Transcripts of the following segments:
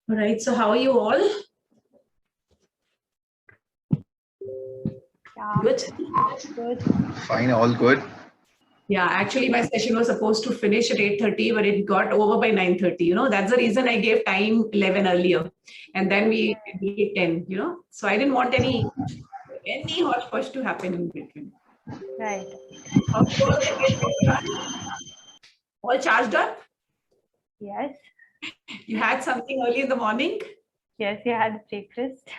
All right, so how are you all? Yeah, Good? good. Fine, all good. Yeah, actually my session was supposed to finish at 8:30, but it got over by 9:30. That's the reason I gave time 11 earlier. And then we did 10, So I didn't want any hodgepodge to happen in between. Right. All charged up? Yes. You had something early in the morning? Yes, you had breakfast.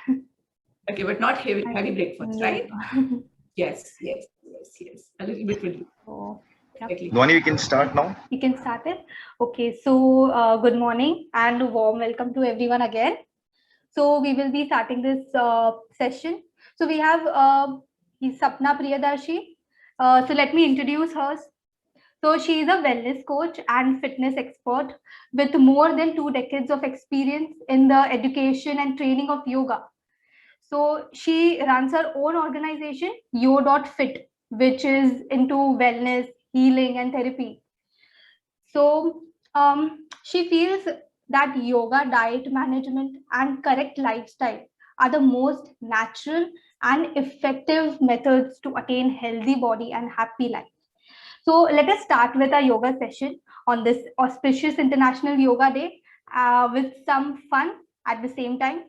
Okay, but not heavy breakfast, No. right? Yes. A little bit will do. So, yep. Exactly. Dhwani, we can start now. You can start it. Okay, so good morning and a warm welcome to everyone again. So we will be starting this session. So we have Sapna Priyadarshi. So let me introduce her. So she is a wellness coach and fitness expert with more than 2 decades of experience in the education and training of yoga. So she runs her own organization, Yo.fit, which is into wellness, healing, and therapy. So she feels that yoga, diet management, and correct lifestyle are the most natural and effective methods to attain healthy body and happy life. So let us start with our yoga session on this auspicious International Yoga Day with some fun at the same time.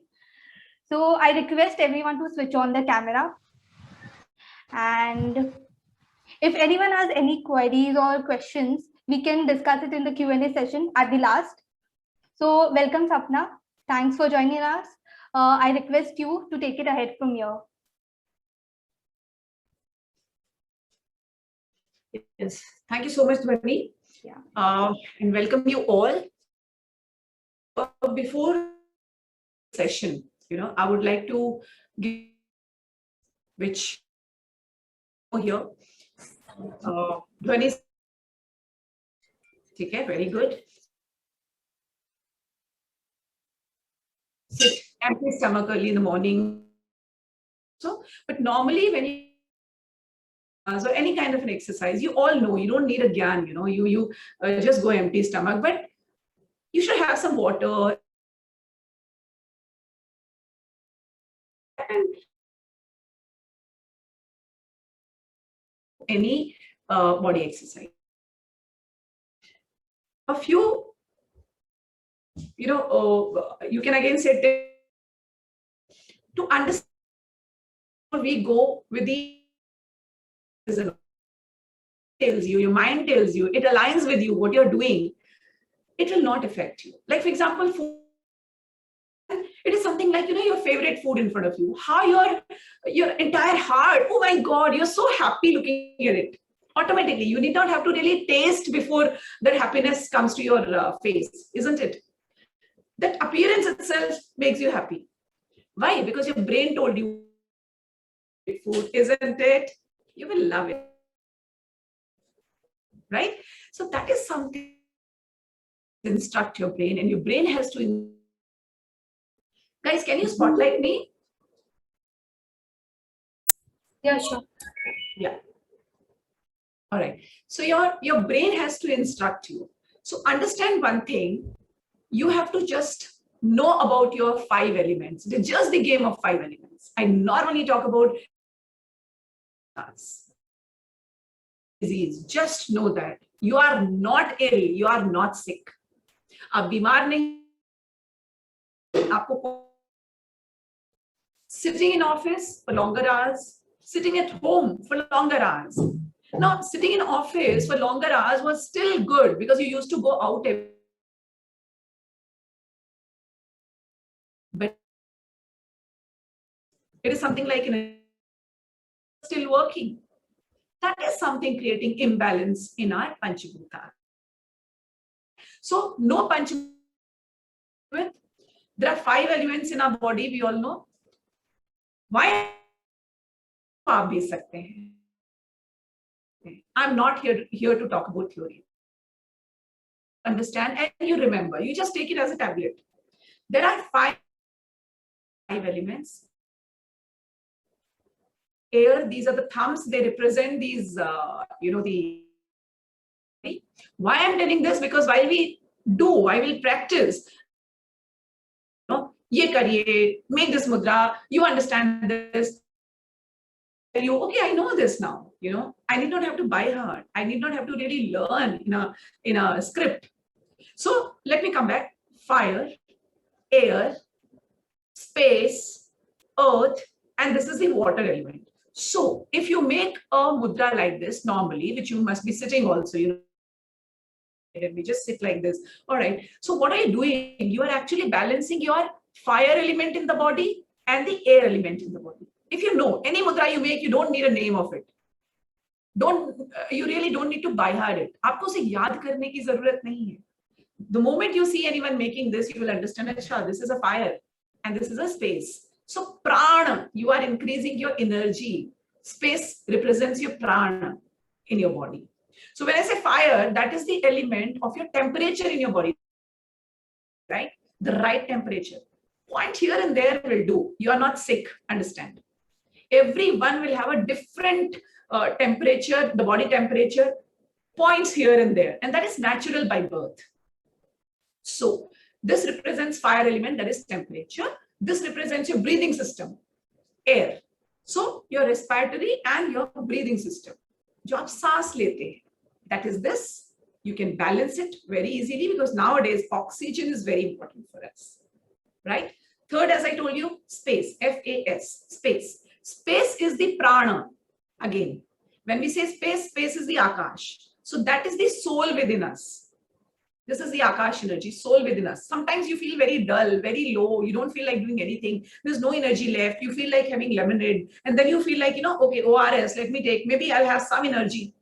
So I request everyone to switch on the camera. And if anyone has any queries or questions, we can discuss it in the Q&A session at the last. So welcome, Sapna. Thanks for joining us. I request you to take it ahead from here. Yes. Thank you so much, Dhwani. Yeah. And welcome you all. Before session, I would like to give which here. Dhwani, okay, very good. Sit empty stomach early in the morning. So, but normally when you so any kind of an exercise, you all know you don't need a gyan, you just go empty stomach, but you should have some water. And any body exercise. A few, you can again say to understand. We go with the tells you, your mind tells you, it aligns with you, what you're doing, it will not affect you. Like, for example, food, it is something like, your favorite food in front of you. How your entire heart, oh my God, you're so happy looking at it. Automatically, you need not have to really taste before that happiness comes to your face, isn't it? That appearance itself makes you happy. Why? Because your brain told you food, isn't it? You will love it. Right? So that is something instruct your brain, and your brain has to. Guys, can you spotlight me? Yeah, sure. Yeah. All right. So your brain has to instruct you. So understand one thing, you have to just know about your 5 elements. It's just the game of 5 elements. I normally talk about disease. Just know that you are not ill, you are not sick. आप बीमार नहीं, आपको sitting in office for longer hours, sitting at home for longer hours. Now, sitting in office for longer hours was still good because you used to go out. But it is something like still working. That is something creating imbalance in our Panchabhuta. So, no Panchabhuta. There are 5 elements in our body, we all know. Why? आप भी सकते हैं. I'm not here to talk about theory. Understand and you remember. You just take it as a tablet. There are 5 elements. Here, these are the thumbs. They represent these, the. Why I'm telling this? Because while we do, I will practice. ये करिए, make this mudra, you understand this. You, okay, I know this now. You know, I need not have to buy hard. I need not have to really learn in a script. So let me come back. Fire, air, space, earth, and this is the water element. So if you make a mudra like this normally, which you must be sitting also, you know, and we just sit like this. All right. So what are you doing? You are actually balancing your fire element in the body and the air element in the body. If you know any mudra you make, you don't need a name of it. You really don't need to by heart it. आपको उसे याद करने की जरूरत नहीं है. The moment you see anyone making this, you will understand, अच्छा, this is a fire and this is a space. So prana, you are increasing your energy. Space represents your prana in your body. So when I say fire, that is the element of your temperature in your body, right? The right temperature. Point here and there will do. You are not sick, understand? Everyone will have a different temperature, the body temperature, points here and there, and that is natural by birth. So this represents fire element, that is temperature. This represents your breathing system, air. So your respiratory and your breathing system. जो आप सांस लेते हैं, that is this. You can balance it very easily because nowadays oxygen is very important for us, right? Third, as I told you, space, F-A-S, space. Space is the prana. Again, when we say space, space is the akash. So that is the soul within us. This is the akash energy, soul within us. Sometimes you feel very dull, very low. You don't feel like doing anything. There's no energy left. You feel like having lemonade. And then you feel like, you know, okay, ORS, let me take, maybe I'll have some energy.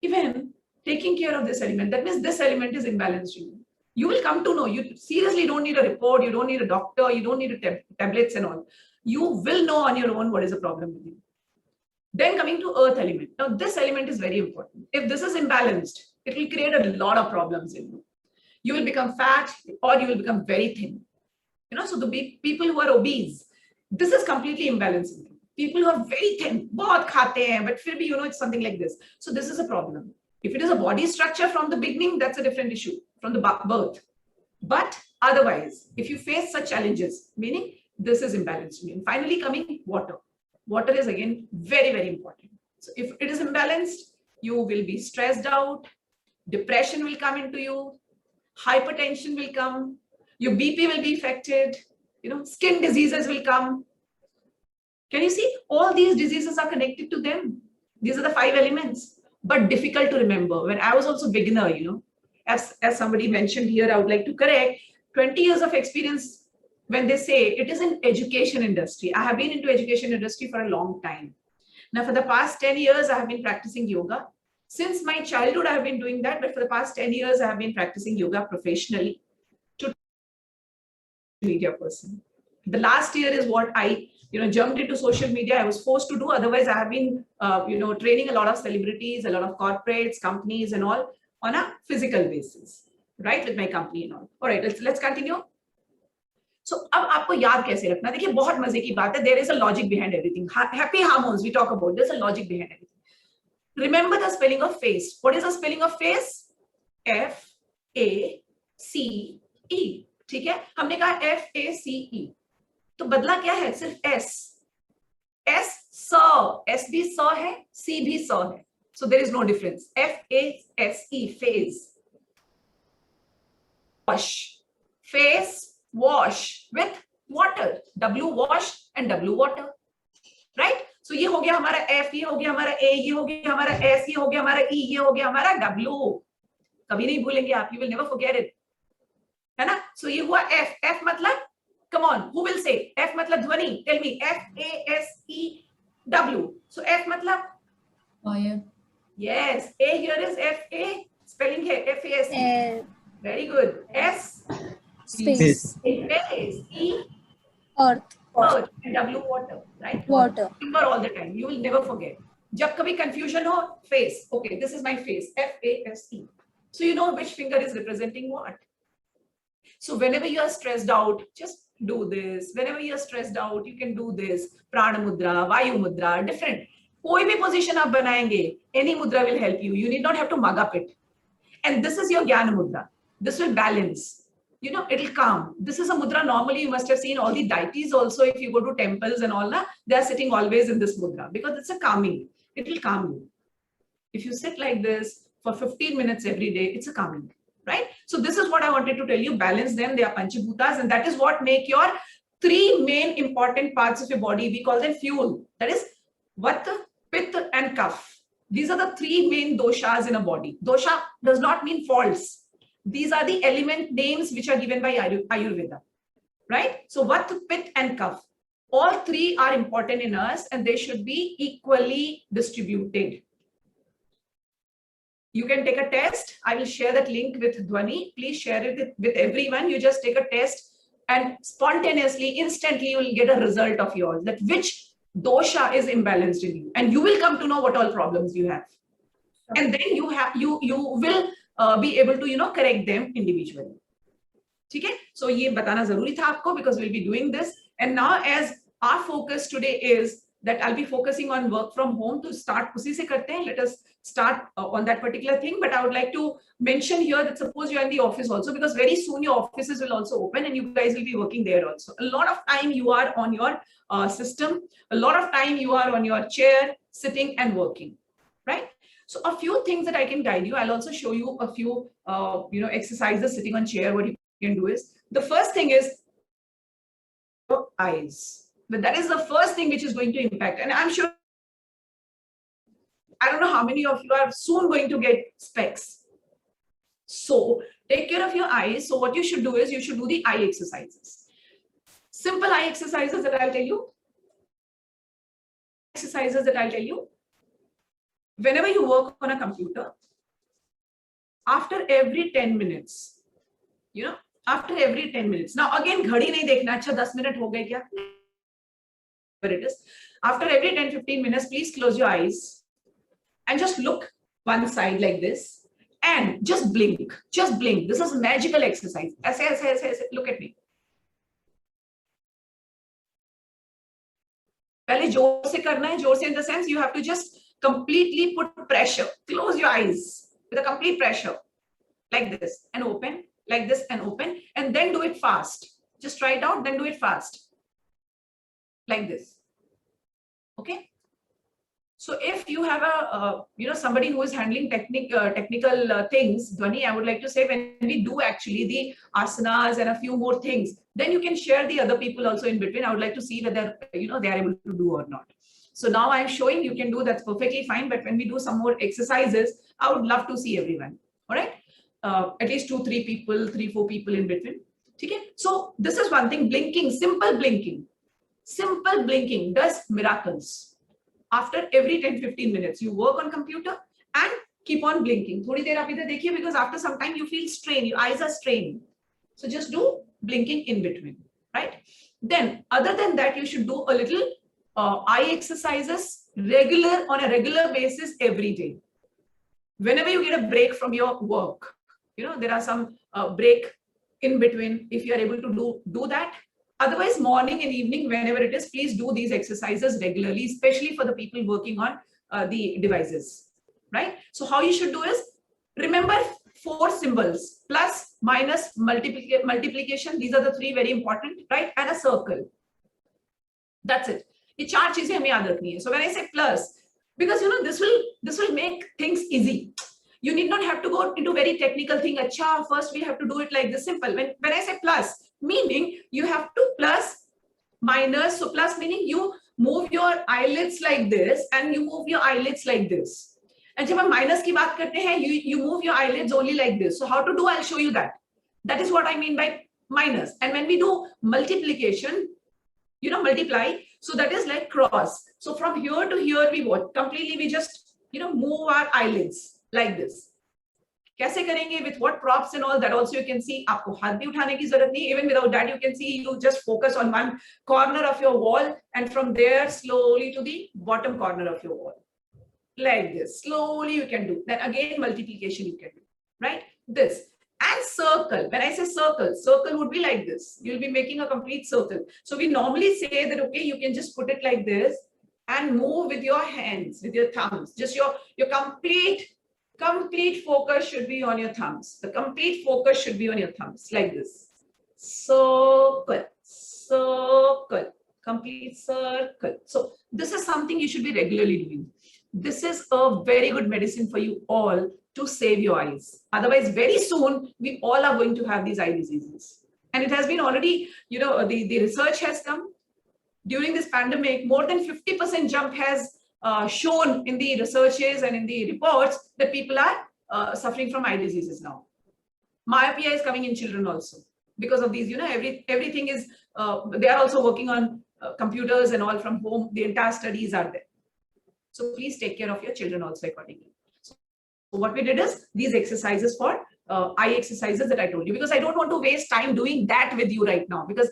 Even taking care of this element, that means this element is imbalanced in you. You will come to know, you seriously don't need a report, you don't need a doctor, you don't need tablets and all. You will know on your own what is the problem with you. Then coming to earth element. Now this element is very important. If this is imbalanced, it will create a lot of problems in you. You will become fat or you will become very thin. You know, so the people who are obese, this is completely imbalanced in them. People who are very thin, bahut khate hain, but fir bhi, you know, it's something like this. So this is a problem. If it is a body structure from the beginning, that's a different issue from the birth. But otherwise, if you face such challenges, meaning this is imbalanced. And finally coming water. Water is again very, very important. So if it is imbalanced, you will be stressed out, depression will come into you, hypertension will come, your BP will be affected, you know, skin diseases will come. Can you see? All these diseases are connected to them. These are the 5 elements, but difficult to remember. When I was also beginner, you know, as somebody mentioned here, I would like to correct, 20 years of experience. When they say it is an education industry, I have been into education industry for a long time. Now, for the past 10 years, I have been practicing yoga. Since my childhood, I have been doing that. But for the past 10 years, I have been practicing yoga professionally to media person. The last year is what I, you know, jumped into social media. I was forced to do. Otherwise, I have been, you know, training a lot of celebrities, a lot of corporates, companies and all on a physical basis, right? With my company and all. All right, let's continue. So अब आपको याद कैसे रखना? देखिए बहुत मजे की बात है. There is a logic behind everything. Happy hormones we talk about. There's a logic behind everything. Remember the spelling of face. What is the spelling of face? F-A-C-E. ठीक है? हमने कहा F-A-C-E. तो बदला क्या है? सिर्फ S. S S भी स है, C भी स है. So there is no difference. F-A-S-E, phase. Wash. Face. Wash with water. W wash and W water. Right? So ये हो गया हमारा F, ये हो गया हमारा A, ये हो गया हमारा S, ये हो गया हमारा E, ये हो गया हमारा W. कभी नहीं भूलेंगे आप. You will never forget it. है ना? So ये हुआ F. F मतलब, come on, who will say? F मतलब ध्वनि. Tell me. F-A-S-E-W. So F मतलब? Fire. Yes. A here is F-A. Spelling है F-A-S-E. Very good. S. Space. Space. E. Earth. Earth. And W water. Right? Water. Remember all the time. You will never forget. जब कभी confusion हो, face. Okay, this is my face. F-A-S-E. So you know which finger is representing what. So whenever you are stressed out, just do this. Whenever you are stressed out, you can do this. Prana mudra, Vayu mudra, different. कोई भी position आप बनाएंगे, any mudra will help you. You need not have to mug up it. And this is your Jnana mudra. This will balance. it'll calm. This is a mudra. Normally, you must have seen all the deities also. If you go to temples and all that, they are sitting always in this mudra because it's a calming. It will calm you. If you sit like this for 15 minutes every day, it's a calming, right? So this is what I wanted to tell you. Balance them. They are Panchabhutas, and that is what make your 3 main important parts of your body. We call them fuel. That is Vata, Pitta, and Kapha. These are the 3 main doshas in a body. Dosha does not mean faults. These are the element names which are given by Ayurveda, right? So Vata, Pitta, and Kapha. All 3 are important in us, and they should be equally distributed. You can take a test. I will share that link with Dhwani. Please share it with everyone. You just take a test and spontaneously, instantly, you will get a result of yours, that which dosha is imbalanced in you. And you will come to know what all problems you have. And then you will be able to, correct them individually. Okay? So ye batana zaruri tha aapko, because we'll be doing this. And now as our focus today is that I'll be focusing on work from home to start. Usi se karte hain. Let us start on that particular thing. But I would like to mention here that suppose you're in the office also, because very soon your offices will also open and you guys will be working there also. A lot of time you are on your system. A lot of time you are on your chair, sitting and working, right? So a few things that I can guide you. I'll also show you a few, exercises sitting on chair. What you can do is, the first thing is your eyes. But that is the first thing which is going to impact. And I'm sure, I don't know how many of you are soon going to get specs. So take care of your eyes. So what you should do is you should do the eye exercises. Simple eye exercises that I'll tell you. Whenever you work on a computer, after every 10 minutes, after every 10 minutes. Now again, ghadi nahi dekhna, acha 10 minute ho gaye kya? Where it is. After every 10-15 minutes, please close your eyes and just look one side like this and just blink. Just blink. This is a magical exercise. Aise, look at me. Pehle जोर से करना है, जोर से in the sense you have to just completely put pressure. Close your eyes with a complete pressure like this and open, like this and open, and then do it fast. Just try it out, then do it fast. Like this. Okay. So if you have a somebody who is handling technical things, Dhwani, I would like to say, when we do actually the asanas and a few more things, then you can share the other people also in between. I would like to see whether they are able to do or not. So now I'm showing you can do, that's perfectly fine. But when we do some more exercises, I would love to see everyone. All right. At least 2-3 people, 3-4 people in between. Okay. So this is one thing. Blinking, simple blinking. Simple blinking does miracles. After every 10-15 minutes, you work on computer and keep on blinking. Thodi der aap idhar dekhiye, because after some time you feel strained, your eyes are strained. So just do blinking in between, right? Then other than that, you should do a little eye exercises on a regular basis every day. Whenever you get a break from your work, there are some break in between. If you are able to do that. Otherwise, morning and evening, whenever it is, please do these exercises regularly, especially for the people working on the devices, right? So how you should do is, remember 4 symbols, plus, minus, multiplication. These are the 3 very important, right? And a circle. That's it. Ye 4 cheezein hame yaad rakhni hai. So when I say plus, because this will make things easy. You need not have to go into very technical thing. Acha, first we have to do it like this, simple. When I say plus, meaning you have to plus, minus. So plus meaning you move your eyelids like this and you move your eyelids like this. And jab hum minus ki baat karte hain, you move your eyelids only like this. So how to do, I'll show you that. That is what I mean by minus. And when we do multiplication, multiply. So that is like cross. So from here to here, we just, move our eyelids like this. कैसे करेंगे, with what props and all that also you can see. आपको हाथ भी उठाने की जरूरत नहीं. Even without that, you can see you just focus on one corner of your wall and from there slowly to the bottom corner of your wall. Like this. Slowly you can do. Then again multiplication you can do. Right? This. And circle. When I say circle, circle would be like this. You'll be making a complete circle. So we normally say that, okay, you can just put it like this and move with your hands, with your thumbs. Just your complete focus should be on your thumbs. The complete focus should be on your thumbs, like this. circle, circle, complete circle. So this is something you should be regularly doing. This is a very good medicine for you all to save your eyes. Otherwise, very soon, we all are going to have these eye diseases. And it has been already, the research has come. During this pandemic, more than 50% jump has shown in the researches and in the reports that people are suffering from eye diseases now. Myopia is coming in children also because of these, everything is, they are also working on computers and all from home. The entire studies are there. So please take care of your children also accordingly. So what we did is these exercises for eye exercises that I told you, because I don't want to waste time doing that with you right now, because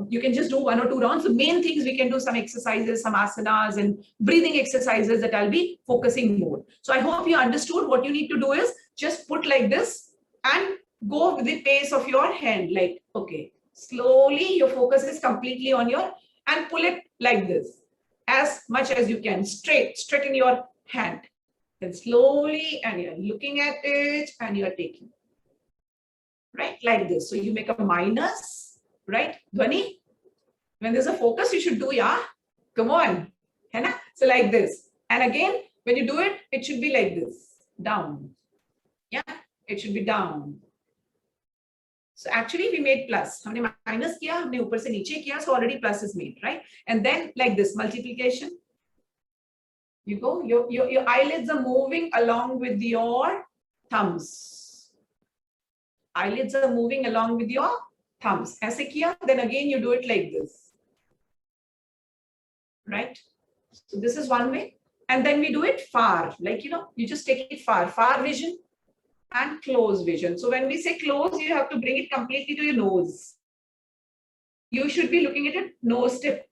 you can just do 1 or 2 rounds. The main things we can do some exercises, some asanas and breathing exercises that I'll be focusing more. So I hope you understood. What you need to do is just put like this and go with the pace of your hand. Like, okay, slowly your focus is completely on your, and pull it like this as much as you can, straight in your hand. Then slowly, and you're looking at it and you're taking, right? Like this. So you make a minus, right? Dhwani, when there's a focus, you should do, yeah? Come on. Hai na? So like this. And again, when you do it, it should be like this, down. Yeah, it should be down. So actually we made plus. हमने minus किया, हमने ऊपर से नीचे किया, so already plus is made, right? And then like this, multiplication. You go, your eyelids are moving along with your thumbs. Eyelids are moving along with your thumbs. ऐसे किया, then again you do it like this. Right? So this is one way. And then we do it far, like, you just take it far vision and close vision. So when we say close, you have to bring it completely to your nose. You should be looking at your nose tip.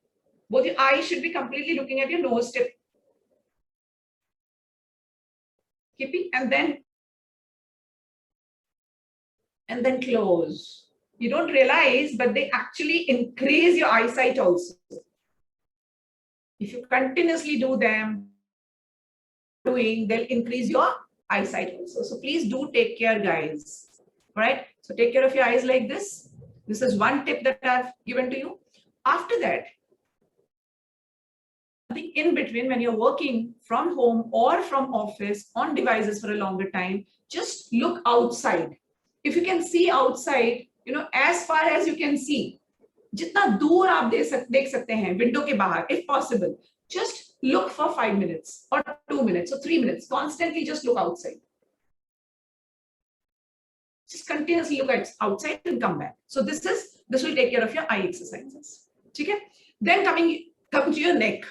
Both your eyes should be completely looking at your nose tip. Keeping, and then close. You don't realize, but they actually increase your eyesight also. If you continuously do them, they'll increase your eyesight also. So please do take care, guys. All right. So take care of your eyes like this. This is one tip that I've given to you. After that, in between, when you're working from home or from office on devices for a longer time, just look outside. If you can see outside, as far as you can see, जितना दूर आप देख सकते हैं window के बाहर, if possible, just look for 5 minutes or 2 minutes or 3 minutes. Constantly just look outside. Just continuously look at outside and come back. So this will take care of your eye exercises. Okay? Then come to your neck.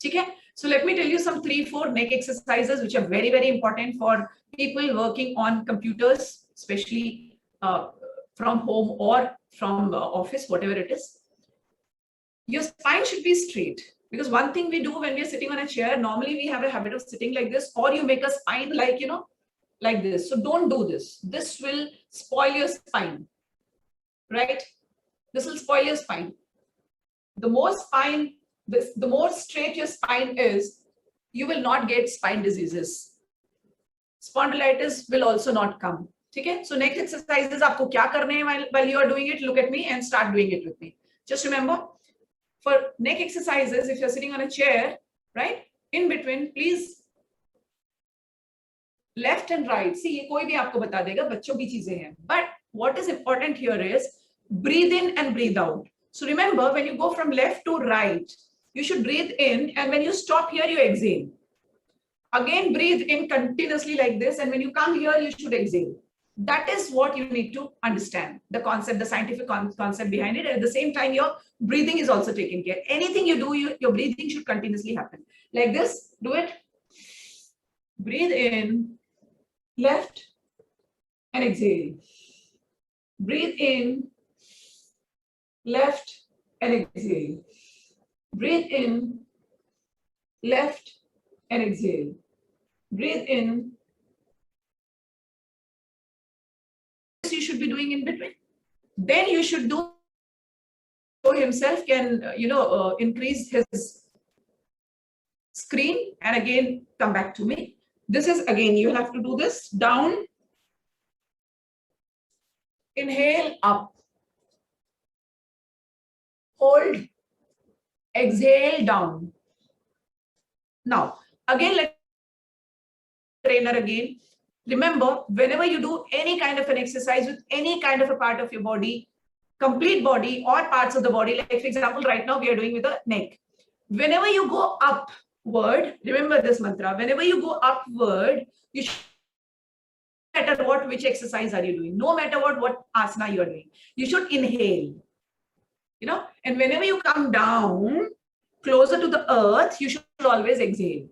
Okay? So let me tell you some 3-4 neck exercises which are very, very important for people working on computers, especially from home or from office, whatever it is. Your spine should be straight, because one thing we do when we're sitting on a chair, normally we have a habit of sitting like this, or you make a spine like, like this. So don't do this. This will spoil your spine, right? This will spoil your spine. The more straight your spine is, you will not get spine diseases. Spondylitis will also not come. Okay? So next exercises, aapko kya karne hai while you are doing it? Look at me and start doing it with me. Just remember, for neck exercises, if you're sitting on a chair, right? In between, please, left and right. See, ye koi bhi aapko bata dega, bachchon ki cheezein hain. But what is important here is breathe in and breathe out. So remember, when you go from left to right, you should breathe in, and when you stop here, you exhale. Again, breathe in continuously like this, and when you come here, you should exhale. That is what you need to understand, the concept, the scientific concept behind it. At the same time, your breathing is also taken care. Anything you do, your breathing should continuously happen. Like this, do it. Breathe in, left, and exhale. Breathe in, left, and exhale. Breathe in, left, and exhale. Breathe in. This you should be doing in between. Then you should do, so himself can, increase his screen and again come back to me. This is again, you have to do this down, Inhale up. Hold. Exhale down. Now, again, let trainer again. Remember, whenever you do any kind of an exercise with any kind of a part of your body, complete body or parts of the body, like for example, right now we are doing with the neck. Whenever you go upward, remember this mantra, whenever you go upward, you should, no matter what, which exercise are you doing, no matter what asana you are doing, you should inhale, and whenever you come down closer to the earth, you should always exhale.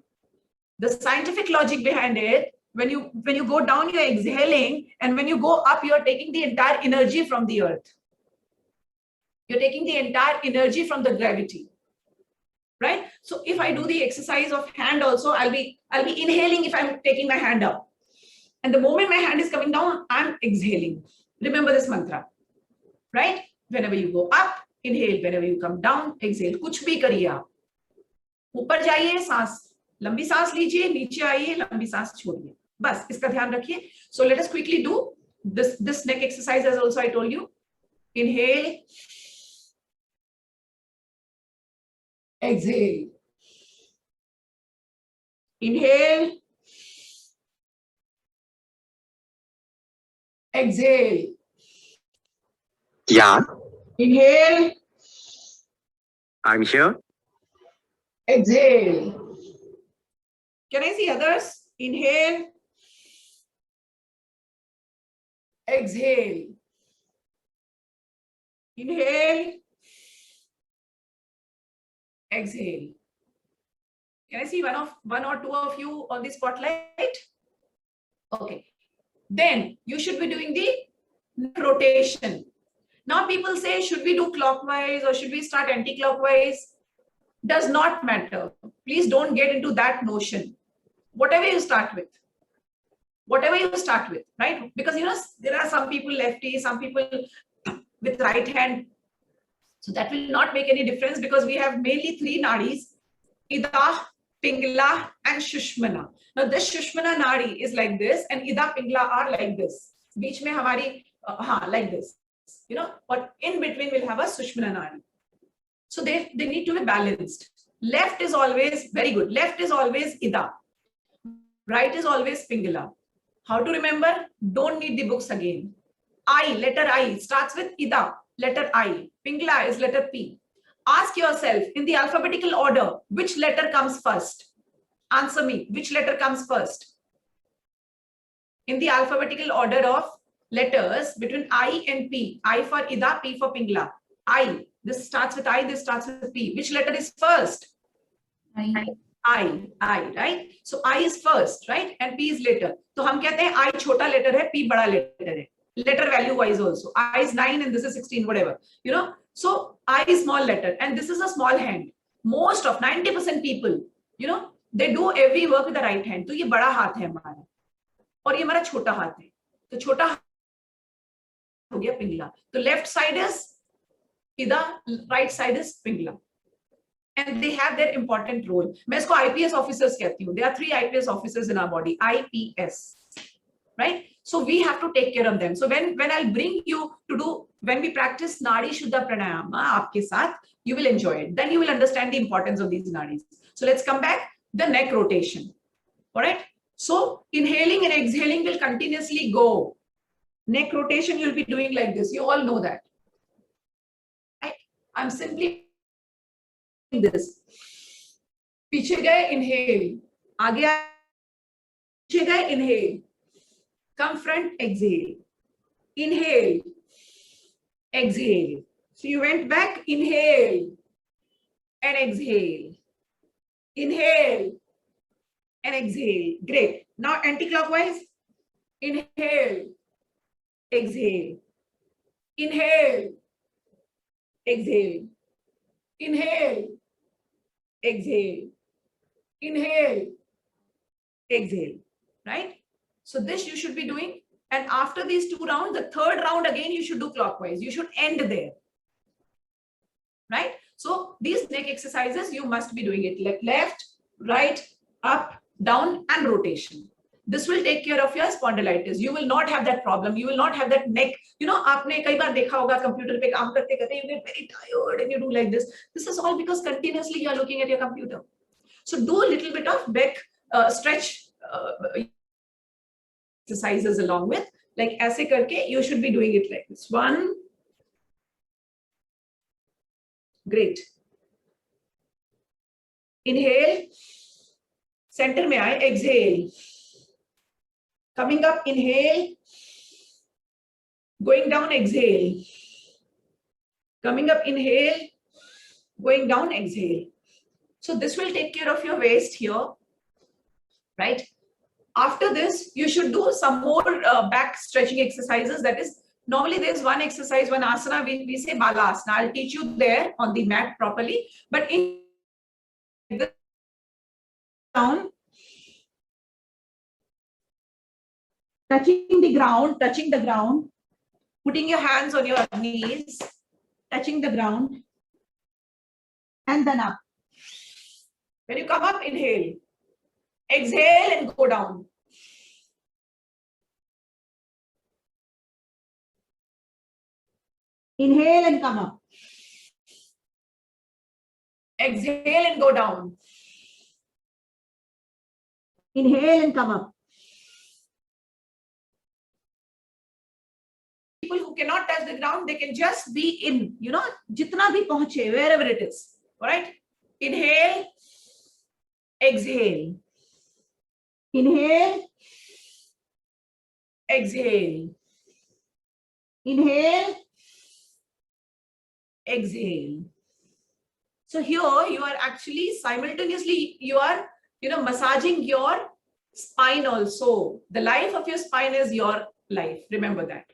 The scientific logic behind it, when you go down, you're exhaling, and when you go up, you're taking the entire energy from the earth. You're taking the entire energy from the gravity, right? So if I do the exercise of hand also, I'll be inhaling if I'm taking my hand up. And the moment my hand is coming down, I'm exhaling. Remember this mantra, right? Whenever you go up, inhale. Whenever you come down, exhale. कुछ भी करिए आप. ऊपर जाइए, सांस लंबी सांस लीजिए, नीचे आइए, लंबी सांस छोड़िए. बस इसका ध्यान रखिए. So let us quickly do this neck exercise as also I told you. Inhale. Exhale. Inhale. Exhale. Yeah, Inhale. I'm here. Exhale. Can I see others? Inhale. Exhale. Inhale. Exhale. Can I see one or two of you on the spotlight? Okay. Then you should be doing the rotation. Now people say, should we do clockwise or should we start anti-clockwise? Does not matter. Please don't get into that notion. Whatever you start with, right? Because there are some people lefty, some people with right hand. So that will not make any difference because we have mainly three nadis, Ida, Pingla and Shushmana. Now this Shushmana nadi is like this and Ida, Pingla are like this. Beech mein hamari, like this, but in between we'll have a Sushmana nadi. So they need to be balanced. Left is always very good. Left is always Ida. Right is always Pingala. How to remember? Don't need the books again. I, letter I, starts with Ida, letter I. Pingala is letter P. Ask yourself, in the alphabetical order, which letter comes first? Answer me, which letter comes first? In the alphabetical order of letters between I and P. I for Ida, P for Pingala. I. This starts with I, this starts with P. Which letter is first? I, right? So I is first, right? And P is later. So हम कहते हैं I छोटा letter है, P बड़ा letter है. Letter value wise also. I is 9 and this is 16, whatever. So I is small letter and this is a small hand. Most of 90% people, they do every work with the right hand. तो ये बड़ा हाथ है हमारा और ये हमारा छोटा हाथ है. तो छोटा हो गया पिंगला. तो left side is Ida, right side is Pingla. And they have their important role. मैं इसको IPS officers कहती हूँ. There are 3 IPS officers in our body. IPS, right? So we have to take care of them. So when I'll bring you to do, when we practice Nadi Shuddha Pranayama आपके साथ, you will enjoy it. Then you will understand the importance of these nadis. So let's come back. The neck rotation. All right. So inhaling and exhaling will continuously go. Neck rotation you'll be doing like this. You all know that. I'm simply doing this. पीछे गए, inhale. आगे पीछे गए, inhale. Come front, exhale. Inhale. Exhale. So you went back, inhale and exhale. Inhale and exhale. Great. Now anti-clockwise. Inhale. Exhale. Inhale. Exhale. Inhale. Exhale. Inhale. Exhale. Right? So this you should be doing. And after these 2 rounds, the 3rd round again, you should do clockwise. You should end there. Right? So these neck exercises, you must be doing it. Left, right, up, down, and rotation. This will take care of your spondylitis. You will not have that problem. You will not have that neck. You know, आपने कई बार देखा होगा computer पे काम करते करते you get very tired and you do like this. This is all because continuously you are looking at your computer. So do a little bit of back stretch exercises along with, like ऐसे करके you should be doing it like this. One. Great. Inhale. Center में आए. Exhale. Coming up, inhale. Going down, exhale. Coming up, inhale. Going down, exhale. So this will take care of your waist here, right? After this, you should do some more back stretching exercises. That is, normally there's one exercise, one asana, we say balasana. I'll teach you there on the mat properly. But in down, touching the ground, putting your hands on your knees, touching the ground, and then up. When you come up, inhale. Exhale and go down. Inhale and come up. Exhale and go down. Inhale and come up. People who cannot touch the ground, they can just be in, you know, jitna bhi pahunche, wherever it is. All right? Inhale. Exhale. Inhale. Exhale. Inhale. Exhale. So here you are actually simultaneously, you are, you know, massaging your spine also. The life of your spine is your life. Remember that.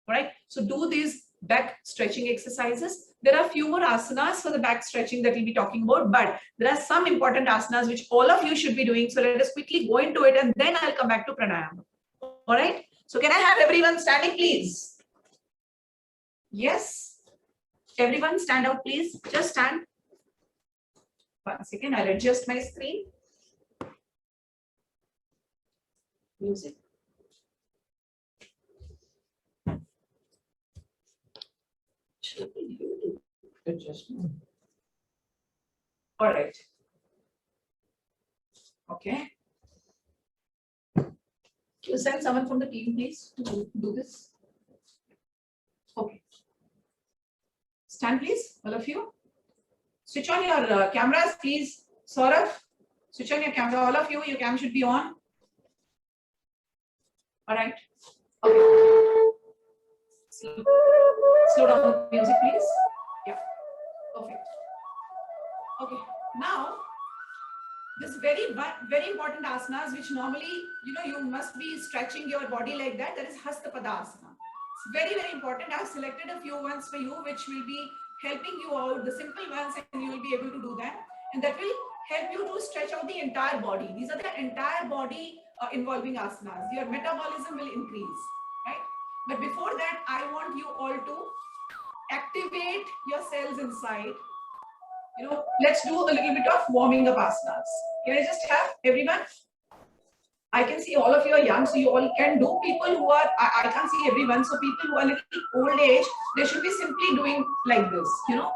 All right. So do these back stretching exercises. There are a few more asanas for the back stretching that we'll be talking about, but there are some important asanas which all of you should be doing. So let us quickly go into it and then I'll come back to pranayama. All right. So can I have everyone standing, please? Yes. Everyone stand out, please. Just stand. 1 second. I'll adjust my screen. Music. Adjustment. All right. Okay. Can you send someone from the team, please, to do this? Okay. Stand, please, all of you. Switch on your cameras, please. Saurabh, switch on your camera. All of you, your cam should be on. All right. Okay. Slow down the music, please. Yeah. Perfect. Okay. Now, this very important asanas, which normally, you know, you must be stretching your body like that. That is Hastapadasana. It's very, very important. I've selected a few ones for you, which will be helping you out, the simple ones, and you will be able to do that. And that will help you to stretch out the entire body. These are the entire body involving asanas. Your metabolism will increase, right? But before that, I want you all to activate your cells inside. You know, let's do a little bit of warming up asanas. Can I just have everyone? I can see all of you are young, so you all can do. People who are, I can't see everyone, so people who are a little old age, they should be simply doing like this, you know.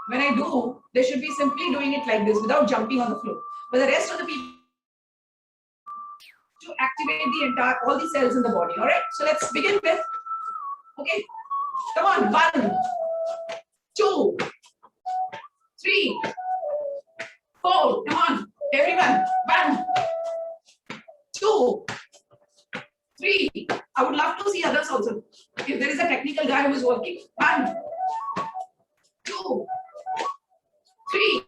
When I do, they should be simply doing it like this without jumping on the floor. But the rest of the people, to activate the entire, all the cells in the body, all right? So let's begin with, okay, come on, 1, 2, 3, 4, come on, everyone, 1, 2, 3. I would love to see others also. If there is a technical guy who is working. 1, 2, 3,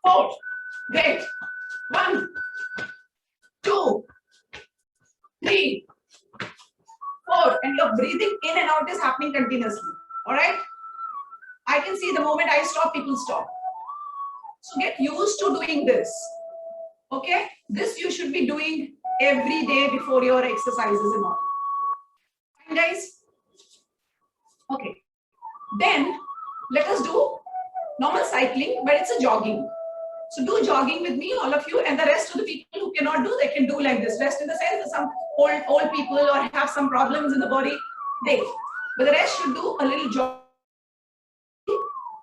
4. Great. 1, 2, 3, 4. And your breathing in and out is happening continuously. All right. I can see the moment I stop, people stop. So get used to doing this. Okay, this you should be doing every day before your exercises and all. Fine, guys? Okay, then let us do normal cycling, but it's a jogging. So do jogging with me, all of you, and the rest of the people who cannot do, they can do like this. Rest in the sense that some old people or have some problems in the body, they. But the rest should do a little jogging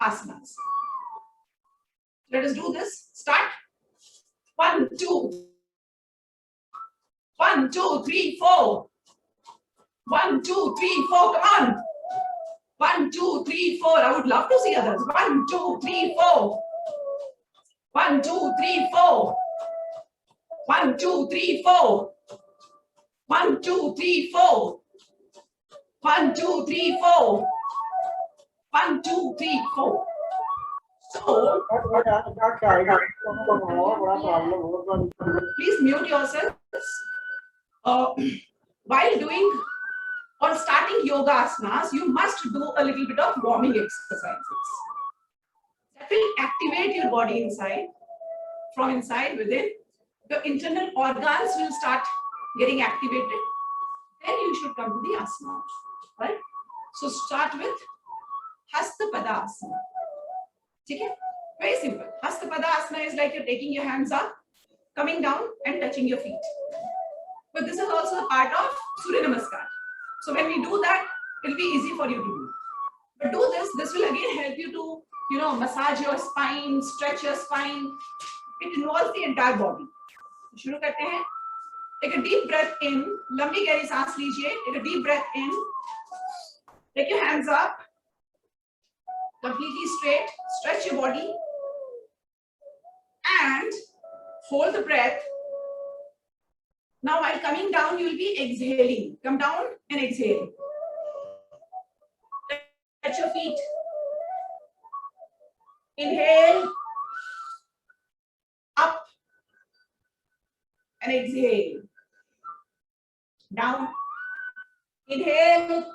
asanas. Let us do this. Start. 1, 2. 1, 2, 3, 4. 1, 2, 3, 4. Come on. 1, 2, 3, 4. I would love to see others. 1, 2, 3, 4. 1, 2, 3, 4. 1, 2, 3, 4. 1, 2, 3, 4. 1, 2, 3, 4. 1, 2, 3, 4. So, please mute yourselves. While doing or starting yoga asanas, you must do a little bit of warming exercises. That will activate your body inside, from inside within. The internal organs will start getting activated. Then you should come to the asana, right? So start with Hastapada Asana. Okay? Very simple. Hastapada Asana is like you're taking your hands up, coming down and touching your feet. But this is also a part of Surya Namaskar. So when we do that, it'll be easy for you to do. But do this. This will again help you to, massage your spine, stretch your spine. It involves the entire body. शुरू करते हैं. Take a deep breath in. लंबी गहरी सांस लीजिए. Take a deep breath in. Take your hands up. Completely straight. Stretch your body. And hold the breath. Now while coming down, you will be exhaling. Come down and exhale. Touch your feet. Inhale. Up. And exhale. Down. Inhale.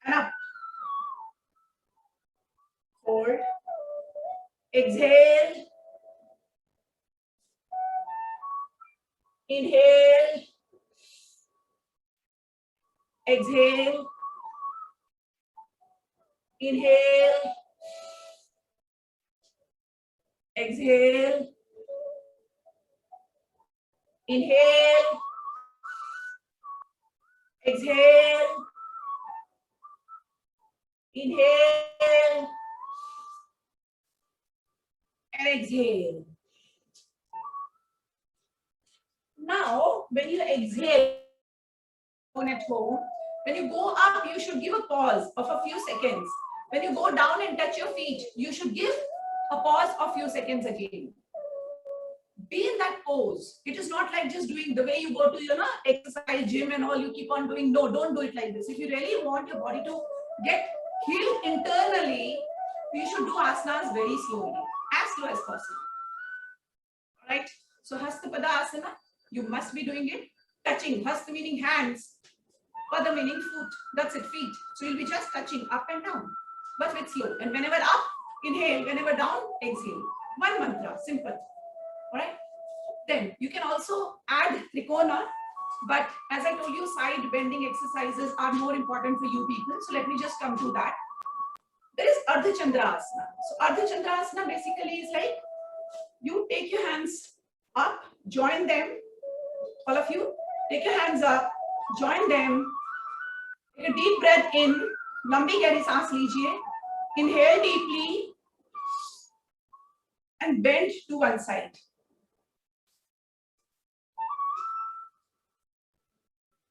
And up. Hold. Exhale. Inhale. Exhale. Inhale. Exhale. Inhale. Exhale. Inhale. And exhale. Now, when you exhale at home, when you go up, you should give a pause of a few seconds. When you go down and touch your feet, you should give a pause of a few seconds again. Be in that pose. It is not like just doing the way you go to, exercise, gym and all, you keep on doing. No, don't do it like this. If you really want your body to get healed internally, you should do asanas very slowly, as slow as possible. All right. So Hastapada Asana, you must be doing it touching. Hasta meaning hands, Pada meaning foot. That's it, feet. So you'll be just touching up and down, but with slow. And whenever up, inhale. Whenever down, exhale. One mantra, simple. All right. Then you can also add Trikona, but as I told you, side bending exercises are more important for you people. So let me just come to that. There is Ardha Chandra Asana. So Ardha Chandra Asana basically is like you take your hands up, join them. All of you, take your hands up, join them. Take a deep breath in. Lambi gehri saans lijiye. Inhale deeply and bend to one side.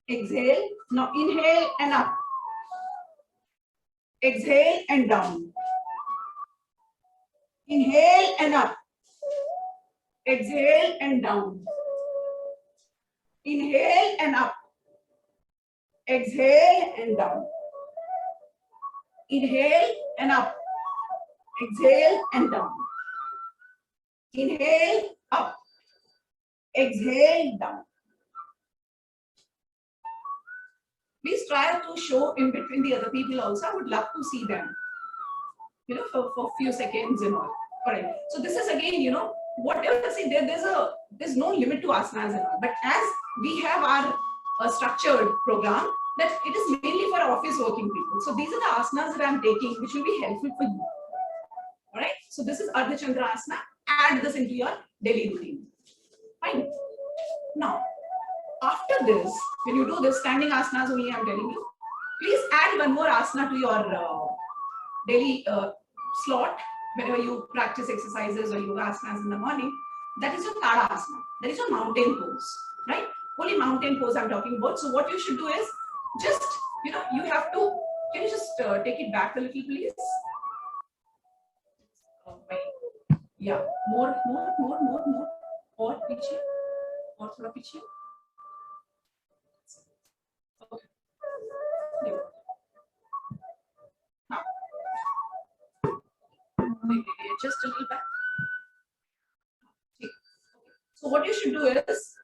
Exhale. Now inhale and up. Exhale and down. Inhale and up. Exhale and down. Inhale and up. Exhale and down. Inhale and up. Exhale and down. Inhale, up. Exhale, down. Please try to show in between the other people also. I would love to see them, for a few seconds and all. All right. So this is again, whatever, see, there's no limit to asanas and all. But as we have our structured program, that it is mainly for office working people. So these are the asanas that I'm taking, which will be helpful for you. All right. So this is Ardha Chandrasana. Add this into your daily routine. Fine. Now, after this, when you do this standing asanas only, I'm telling you, please add one more asana to your daily slot whenever you practice exercises or yoga asanas in the morning. That is your Tada asana. That is your mountain pose, right? Only mountain pose I'm talking about. So what you should do is just, you have to, can you just take it back a little, please? Wait. Yeah, more. Or piche. Or thoda piche. Okay. Yeah. Now, just a little back. Okay. So what you should do is,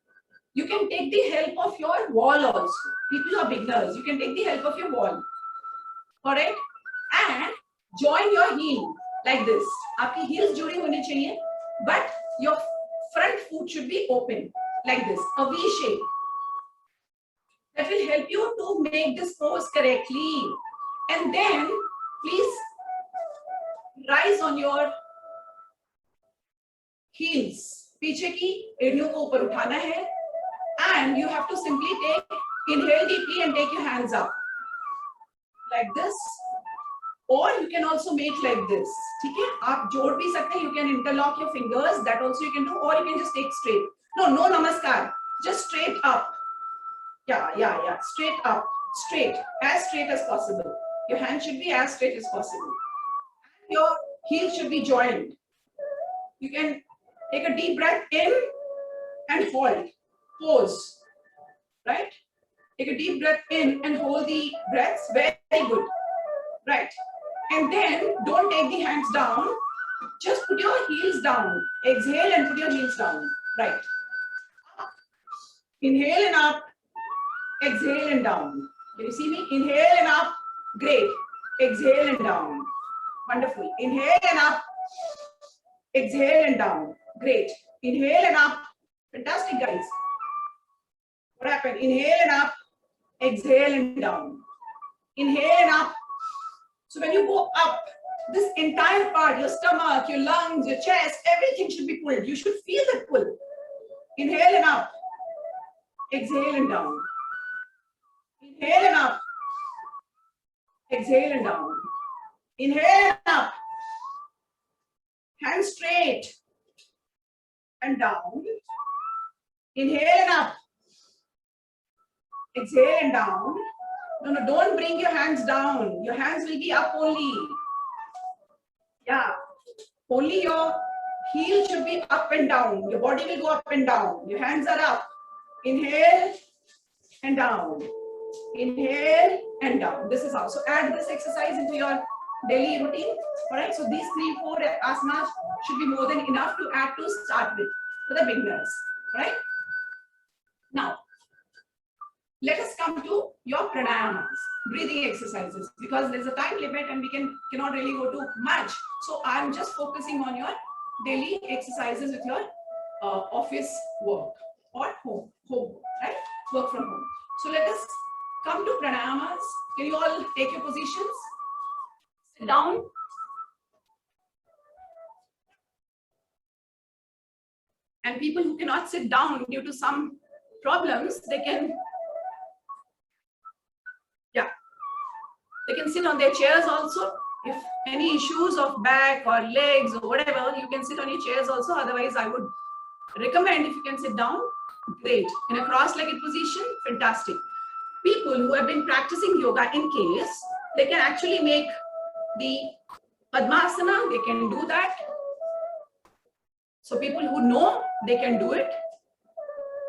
you can take the help of your wall also. People who are beginners, you can take the help of your wall. Correct? And join your heel like this. Aapki heels judi honi chahiye, but your front foot should be open like this, a V shape. That will help you to make this pose correctly. And then please rise on your heels. पीछे की एड़ियों को ऊपर उठाना है. And you have to simply inhale deeply and take your hands up. Like this. Or you can also make like this. ठीक है? आप जोड़ भी सकते हैं. You can interlock your fingers. That also you can do. Or you can just take straight. No namaskar. Just straight up. Yeah. Straight up. Straight. As straight as possible. Your hand should be as straight as possible. And your heel should be joined. You can take a deep breath in and hold. Pose. Right? Take a deep breath in and hold the breaths. Very good. Right. And then don't take the hands down. Just put your heels down. Exhale and put your heels down. Right. Inhale and up. Exhale and down. Can you see me? Inhale and up. Great. Exhale and down. Wonderful. Inhale and up. Exhale and down. Great. Inhale and up. Fantastic, guys. What happened? Inhale and up. Exhale and down. Inhale and up. So when you go up, this entire part, your stomach, your lungs, your chest, everything should be pulled. You should feel that pull. Inhale and up. Exhale and down. Inhale and up. Exhale and down. Inhale and up. Hands straight and down. Inhale and up. Exhale and down. No, don't bring your hands down. Your hands will be up only. Yeah. Only your heel should be up and down. Your body will go up and down. Your hands are up. Inhale and down. Inhale and down. This is how. So add this exercise into your daily routine. Alright. So these 3-4 asanas should be more than enough to add to start with for the beginners. Right? Now, let us come to your pranayamas, breathing exercises, because there's a time limit and we cannot really go too much. So I'm just focusing on your daily exercises with your office work or home work, right? Work from home. So let us come to pranayamas. Can you all take your positions? Sit down. And people who cannot sit down due to some problems, they can sit on their chairs also. If any issues of back or legs or whatever, you can sit on your chairs also. Otherwise, I would recommend if you can sit down, great. In a cross-legged position, fantastic. People who have been practicing yoga in case, they can actually make the Padmasana, they can do that. So people who know, they can do it.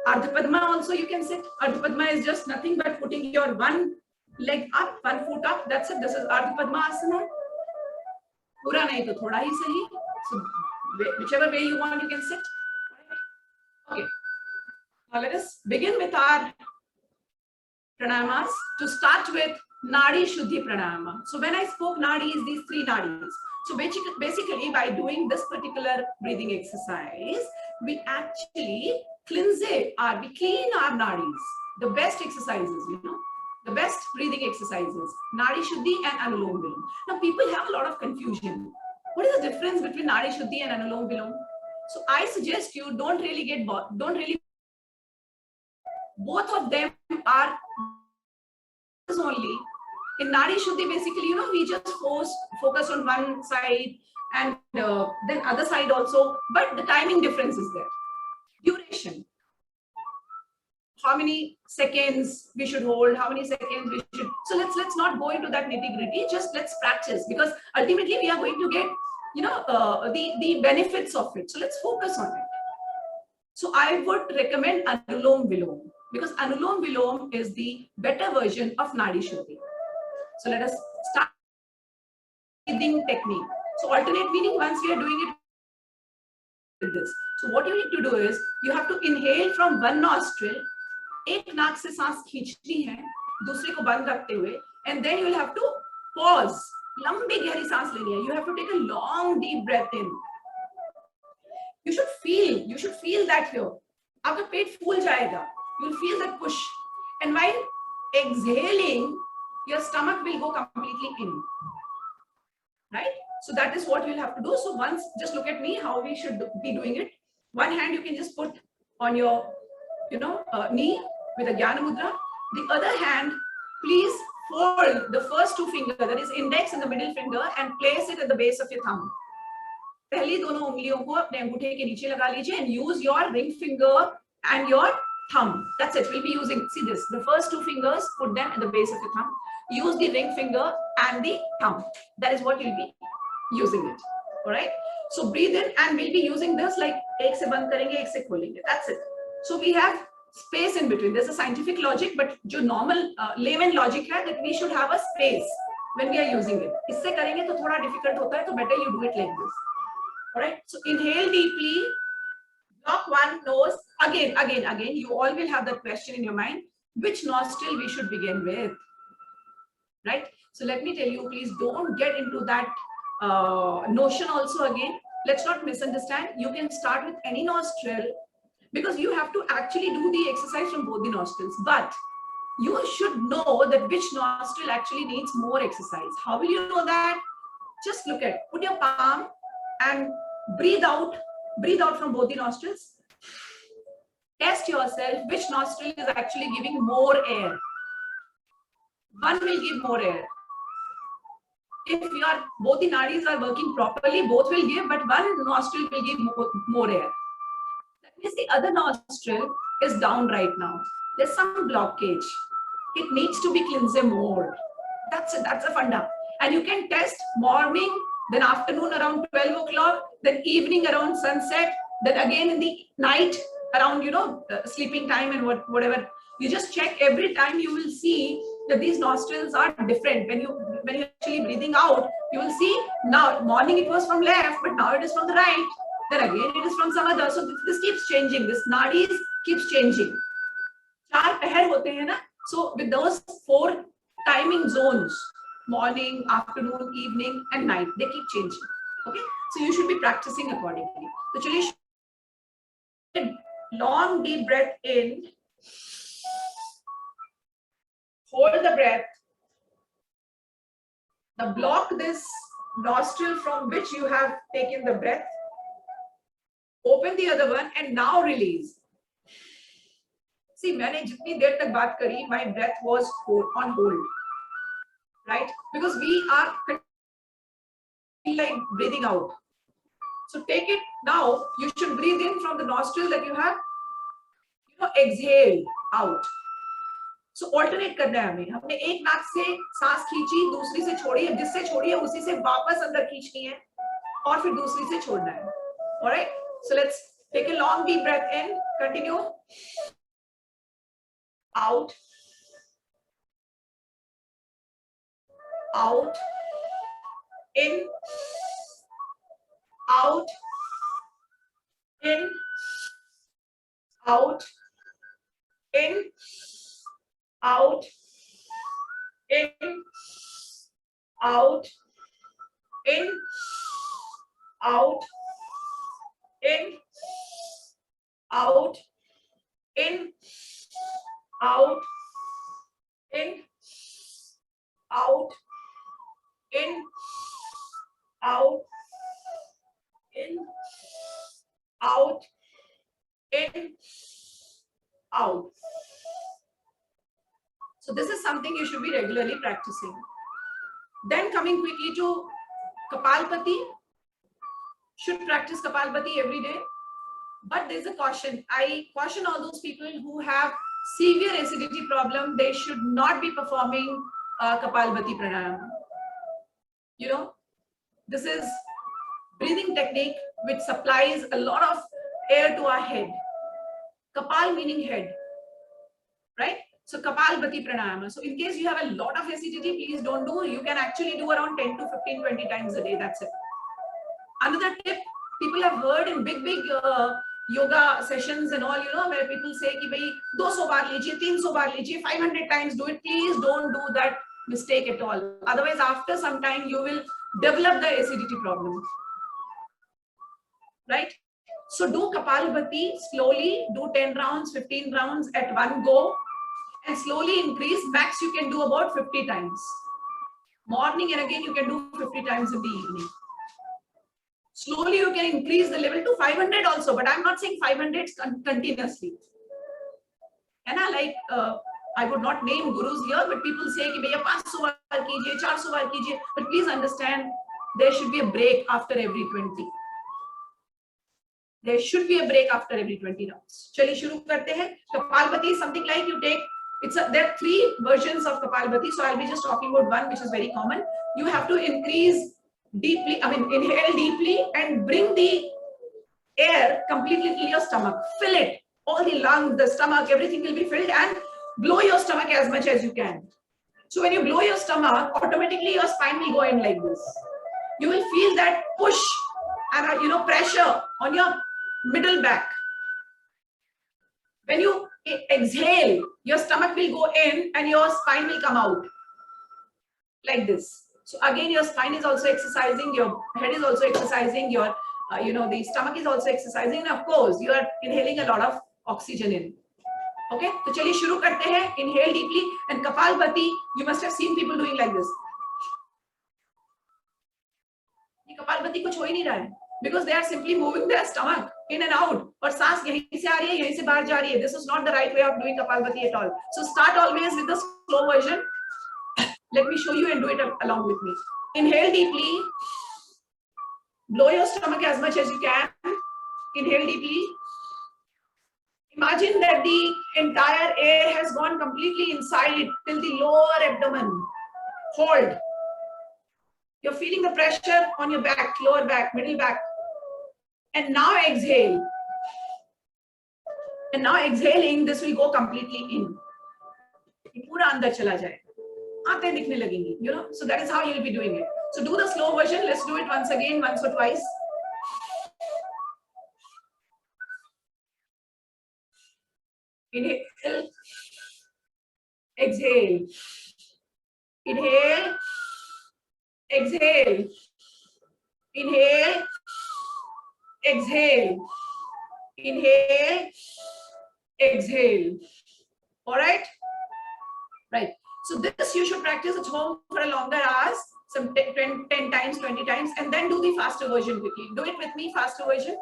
Ardha Padma also you can sit. Ardha Padma is just nothing but putting your one leg up, one foot up. That's it. This is Ardha Padma Asana. Pura nahi to thoda hi sahi. So whichever way you want, you can sit. Okay. Now let us begin with our pranayamas. To start with, Nadi Shuddhi Pranayama. So when I spoke Nadis, these 3 Nadis. So basically by doing this particular breathing exercise, we actually we clean our Nadis. The best exercises, the best breathing exercises, Nadi Shuddhi and Anulom Vilom. Now people have a lot of confusion. What is the difference between Nadi Shuddhi and Anulom Vilom? So I suggest you don't really both of them are only. In Nadi Shuddhi, basically, we just focus on one side and then other side also, but the timing difference is there. Duration. How many seconds we should hold, how many seconds we should. So let's not go into that nitty-gritty, just let's practice, because ultimately we are going to get, the benefits of it. So let's focus on it. So I would recommend Anulom Vilom, because Anulom Vilom is the better version of Nadi Shuddhi. So let us start breathing technique. So alternate meaning, once we are doing it with this. So what you need to do is, you have to inhale from one nostril, एक नाक से सांस खींचनी है, दूसरे को बंद रखते हुए, and then you will have to pause, लंबी गहरी सांस लेनी है. You have to take a long deep breath in. You should feel that here. आपका पेट फूल जाएगा. You will feel that push. And while exhaling, your stomach will go completely in. Right? So that is what you'll have to do. So once, just look at me, how we should be doing it. One hand you can just put on your, knee with a Jnana Mudra. The other hand, please fold the first two fingers, that is index and the middle finger, and place it at the base of your thumb. पहली दोनों उंगलियों को अपने अंगूठे के नीचे लगा लीजिए and use your ring finger and your thumb. That's it. We'll be using, see this, the first two fingers, put them at the base of your thumb. Use the ring finger and the thumb. That is what you'll be using it. All right. So breathe in, and we'll be using this like एक से बंद करेंगे, एक से खोलेंगे. That's it. So we have space in between. There's a scientific logic, but जो normal layman logic है, that we should have a space when we are using it. इससे करेंगे तो थोड़ा difficult होता है, तो better you do it like this. All right. So inhale deeply. Block one nose. Again. You all will have that question in your mind. Which nostril we should begin with? Right. So let me tell you, please don't get into that notion also again. Let's not misunderstand. You can start with any nostril, because you have to actually do the exercise from both the nostrils. But you should know that which nostril actually needs more exercise. How will you know that? Just look at, put your palm and breathe out from both the nostrils. Test yourself which nostril is actually giving more air. One will give more air. If both the nadis are working properly, both will give, but one nostril will give more air. That means the other nostril is down right now. There's some blockage. It needs to be cleansed more. That's it. That's a funda. And you can test morning, then afternoon around 12 o'clock, then evening around sunset, then again in the night around, sleeping time and whatever. You just check every time. You will see that these nostrils are different. When you're actually breathing out, you will see now morning it was from left, but now it is from the right. Then again it is from some other. So this keeps changing. This nadis keeps changing. चार पहर होते हैं ना. So with those 4 timing zones, morning, afternoon, evening, and night, they keep changing. Okay, so you should be practicing accordingly. So chaliye, long deep breath in, hold the breath. Now block this nostril from which you have taken the breath. Open the other one and now release. See, मैंने जितनी देर तक बात करी, my breath was on hold, right? Because we are like breathing out. So take it now. You should breathe in from the nostril that you have, exhale out. So alternate करना है हमें. हमने एक नाक से सांस खींची, दूसरी से छोड़ी है, जिससे छोड़ी है उसी से वापस अंदर खींचनी है, और फिर दूसरी से छोड़ना है. All right. So let's take a long deep breath in. Continue. Out. Out. In. Out. In. Out. In. Out. In. Out. In. Out. In. Out. In. Out. In. Out. In. Out. in, out, in, out. So this is something you should be regularly practicing. Then coming quickly to Kapalbhati, should practice Kapalbhati every day. But there's a caution. I caution all those people who have severe acidity problem, they should not be performing Kapalbhati pranayam. You know, this is breathing technique which supplies a lot of air to our head. Kapal meaning head, right? So Kapalbhati pranayama. So in case you have a lot of acidity, please don't do. You can actually do around 10 to 15, 20 times a day. That's it. Another tip, people have heard in big yoga sessions and all, you know, where people say ki bhai 200 baar lijiye, 300 baar lijiye, 500 times do it. Please don't do that mistake at all. Otherwise, after some time, you will develop the acidity problem. Right? So do Kapalbhati slowly, do 10 rounds, 15 rounds at one go, and slowly increase. Max you can do about 50 times. Morning, and again you can do 50 times in the evening. Slowly you can increase the level to 500 also, but I'm not saying 500 continuously. And I would not name gurus here, but people say ki bhaiya 500 baar kijiye, 400 baar kijiye, but please understand there should be a break after every 20. There should be a break after every 20 rounds. Chaliye shuru karte hain. Kapalbhati is something like you take, there are 3 versions of Kapalbhati, so I'll be just talking about one which is very common. You have to increase deeply, inhale deeply and bring the air completely to your stomach. Fill it. All the lungs, the stomach, everything will be filled, and blow your stomach as much as you can. So when you blow your stomach, automatically your spine will go in like this. You will feel that push and pressure on your middle back. When you exhale, your stomach will go in and your spine will come out like this. So again, your spine is also exercising, your head is also exercising, your the stomach is also exercising, and of course you are inhaling a lot of oxygen in. Okay, so chaliye shuru karte hain. Inhale deeply, and Kapalbhati, you must have seen people doing like this. ये Kapalbhati कुछ हो ही नहीं रहा है, because they are simply moving their stomach in and out, और सांस यहीं से आ रही है, यहीं से बाहर जा रही है. This is not the right way of doing Kapalbhati at all. So start always with the slow version. Let me show you and do it along with me. Inhale deeply. Blow your stomach as much as you can. Inhale deeply. Imagine that the entire air has gone completely inside till the lower abdomen. Hold. You're feeling the pressure on your back, lower back, middle back. And now exhale. And now exhaling, this will go completely in. ये पूरा अंदर चला जाएगा. आंखें दिखने लगेंगी, so that is how you will be doing it. So do the slow version. Let's do it once again, once or twice. Inhale, exhale, inhale, exhale, inhale, exhale, inhale, exhale. All right? Right. So this you should practice at home for a longer hours, some 10 times, 20 times, and then do the faster version quickly. Do it with me, faster version.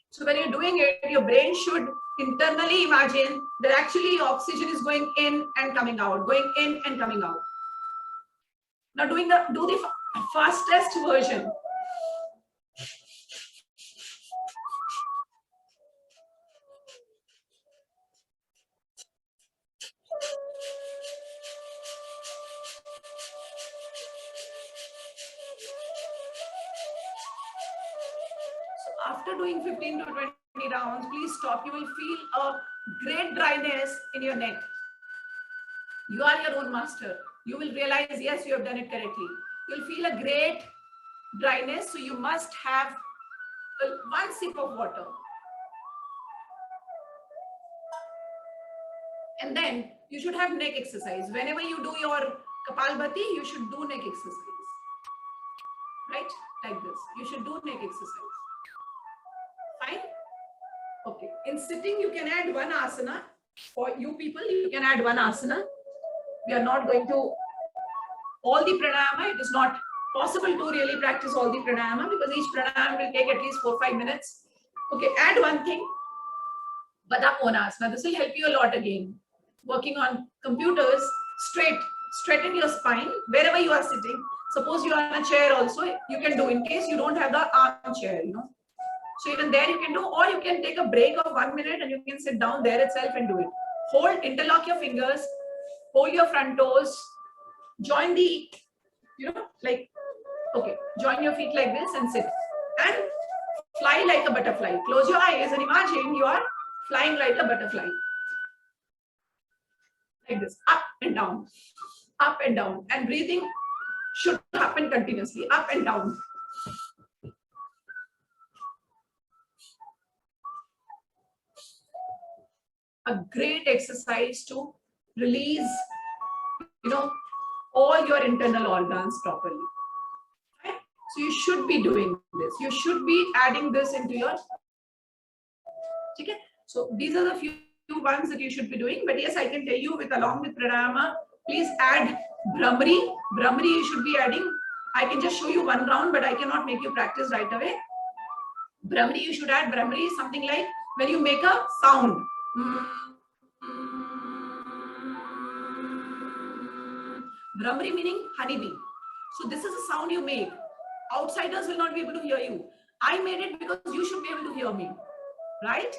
So when you're doing it, your brain should internally imagine that actually oxygen is going in and coming out, going in and coming out. Now do the fastest version. So after doing 15 to 20 rounds, please stop. You will feel a great dryness in your neck. You are your own master. You will realize, yes, you have done it correctly. You'll feel a great dryness, so you must have one sip of water. And then you should have neck exercise. Whenever you do your Kapalbhati, you should do neck exercise. Right? Like this. You should do neck exercise. Fine? Okay. In sitting, you can add one asana. For you people, you can add one asana. We are not going to all the pranayama. It is not possible to really practice all the pranayama because each pranayama will take at least 4-5 minutes. Okay, add one thing. Baddha Konasana. This will help you a lot again. Working on computers, straighten your spine wherever you are sitting. Suppose you are on a chair also, you can do in case you don't have the armchair, So even there you can do, or you can take a break of 1 minute and you can sit down there itself and do it. Hold, interlock your fingers, hold your front toes, join the, join your feet like this and sit. And fly like a butterfly. Close your eyes and imagine you are flying like a butterfly. Like this, up and down, up and down. And breathing should happen continuously, up and down. A great exercise to release, all your internal organs properly. Right? So you should be doing this. You should be adding this into your. Okay? So these are the few ones that you should be doing. But yes, I can tell you along with pranayama, please add Bhramari. Bhramari you should be adding. I can just show you one round, but I cannot make you practice right away. Bhramari you should add. Bhramari is something like when you make a sound. Bhramari meaning honeybee. So this is a sound you make. Outsiders will not be able to hear you. I made it because you should be able to hear me. Right?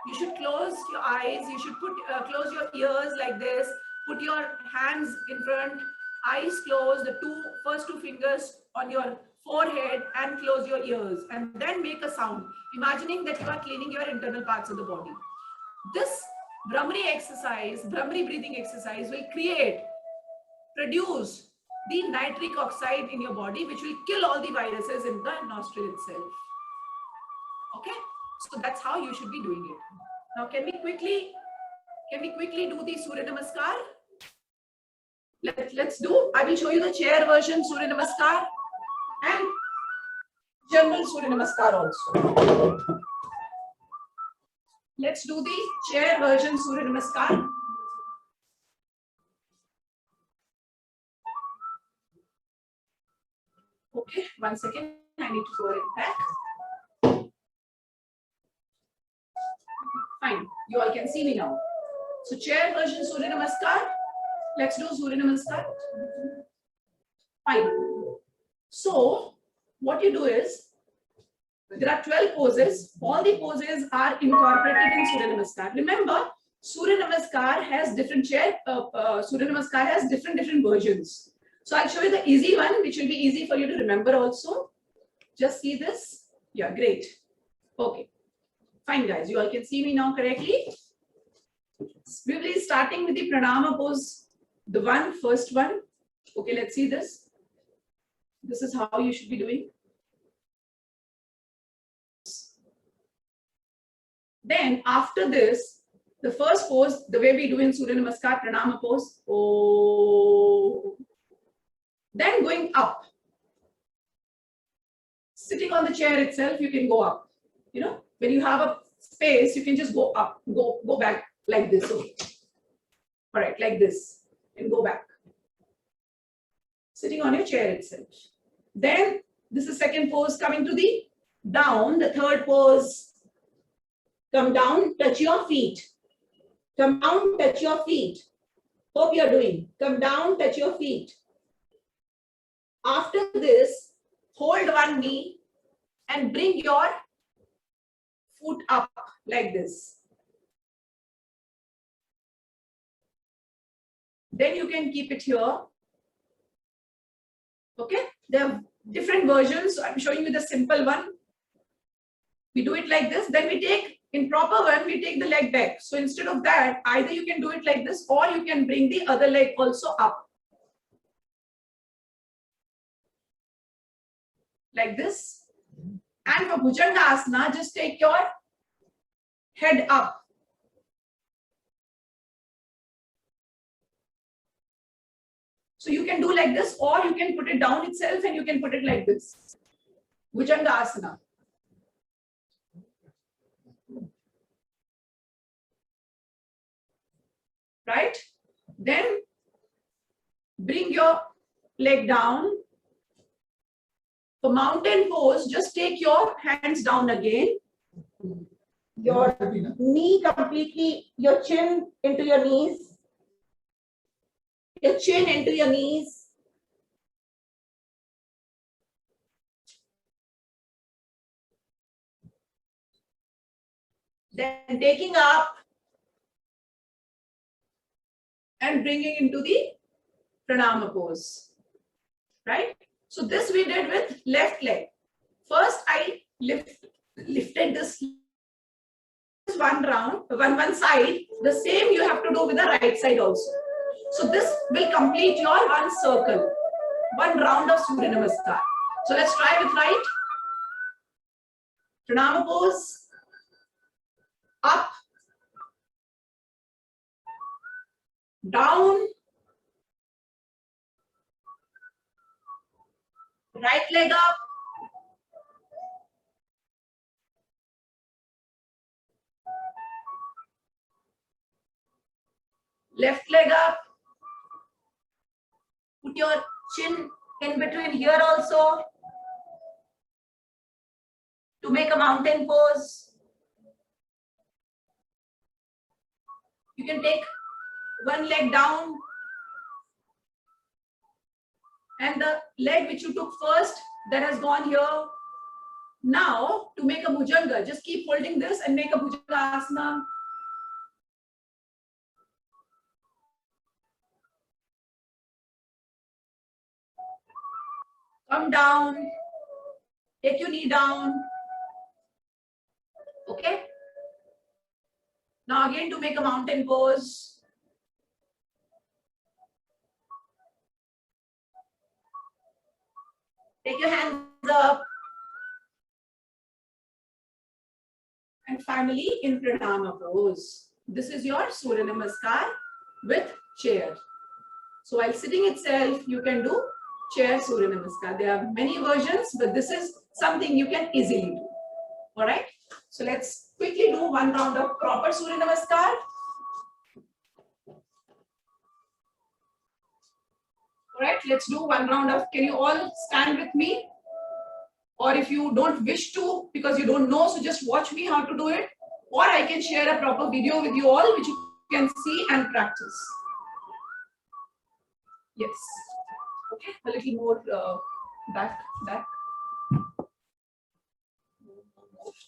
You should close your eyes. You should close your ears like this. Put your hands in front, eyes closed, the first two fingers on your forehead and close your ears and then make a sound, imagining that you are cleaning your internal parts of the body. This Bhramari exercise, Bhramari breathing exercise will produce the nitric oxide in your body, which will kill all the viruses in the nostril itself. Okay, so that's how you should be doing it. Now, can we quickly do the Surya Namaskar? Let's do. I will show you the chair version Surya Namaskar and general Surya Namaskar also. Let's do the chair version Surya Namaskar. Okay, 1 second. I need to go it back. Fine. You all can see me now. So chair version Surya Namaskar. Let's do Surya Namaskar. Fine. So what you do is, there are 12 poses. All the poses are incorporated in Surya Namaskar. Remember, Surya Namaskar has different Surya Namaskar has different versions. So I'll show you the easy one, which will be easy for you to remember also. Just see this. Yeah, great. Okay. Fine, guys. You all can see me now correctly. We will be starting with the pranama pose. The first one. Okay, let's see this. This is how you should be doing. Then after this, the first pose, the way we do in Surya Namaskar, pranama pose. Oh. Then going up. Sitting on the chair itself, you can go up. When you have a space, you can just go up, go back like this. Okay. All right, like this. And go back. Sitting on your chair itself. Then this is second pose, coming to the down. The third pose, come down, touch your feet. Come down, touch your feet. Hope you're doing. Come down, touch your feet. After this, hold one knee and bring your foot up like this. Then you can keep it here. Okay, there are different versions. So I'm showing you the simple one. We do it like this. Then we take, in proper one, we take the leg back. So instead of that, either you can do it like this or you can bring the other leg also up. Like this. And for Bhujanga Asana, just take your head up. So you can do like this, or you can put it down itself and you can put it like this. Bhujangasana. Right? Then bring your leg down. For mountain pose, just take your hands down again. Your knee completely, your chin into your knees. Your chin into your knees. Then taking up and bringing into the pranama pose. Right? So this we did with left leg. First I lifted this one round, one side. The same you have to do with the right side also. So this will complete your one circle, one round of Surya Namaskar. So let's try with right. Pranama pose. Up. Down. Right leg up. Left leg up. Put your chin in between here also to make a mountain pose. You can take one leg down and the leg which you took first that has gone here. Now to make a bhujanga, just keep holding this and make a bhujanga asana. Come down, take your knee down. Okay. Now again to make a mountain pose. Take your hands up. And finally in pranama pose. This is your Surya Namaskar with chair. So while sitting itself, you can do chair Surya Namaskar. There are many versions, but this is something you can easily do. All right. So let's quickly do one round of proper Surya Namaskar. All right, let's do one round of, can you all stand with me? Or if you don't wish to, because you don't know, so just watch me how to do it. Or I can share a proper video with you all, which you can see and practice. Yes. Okay, a little more back.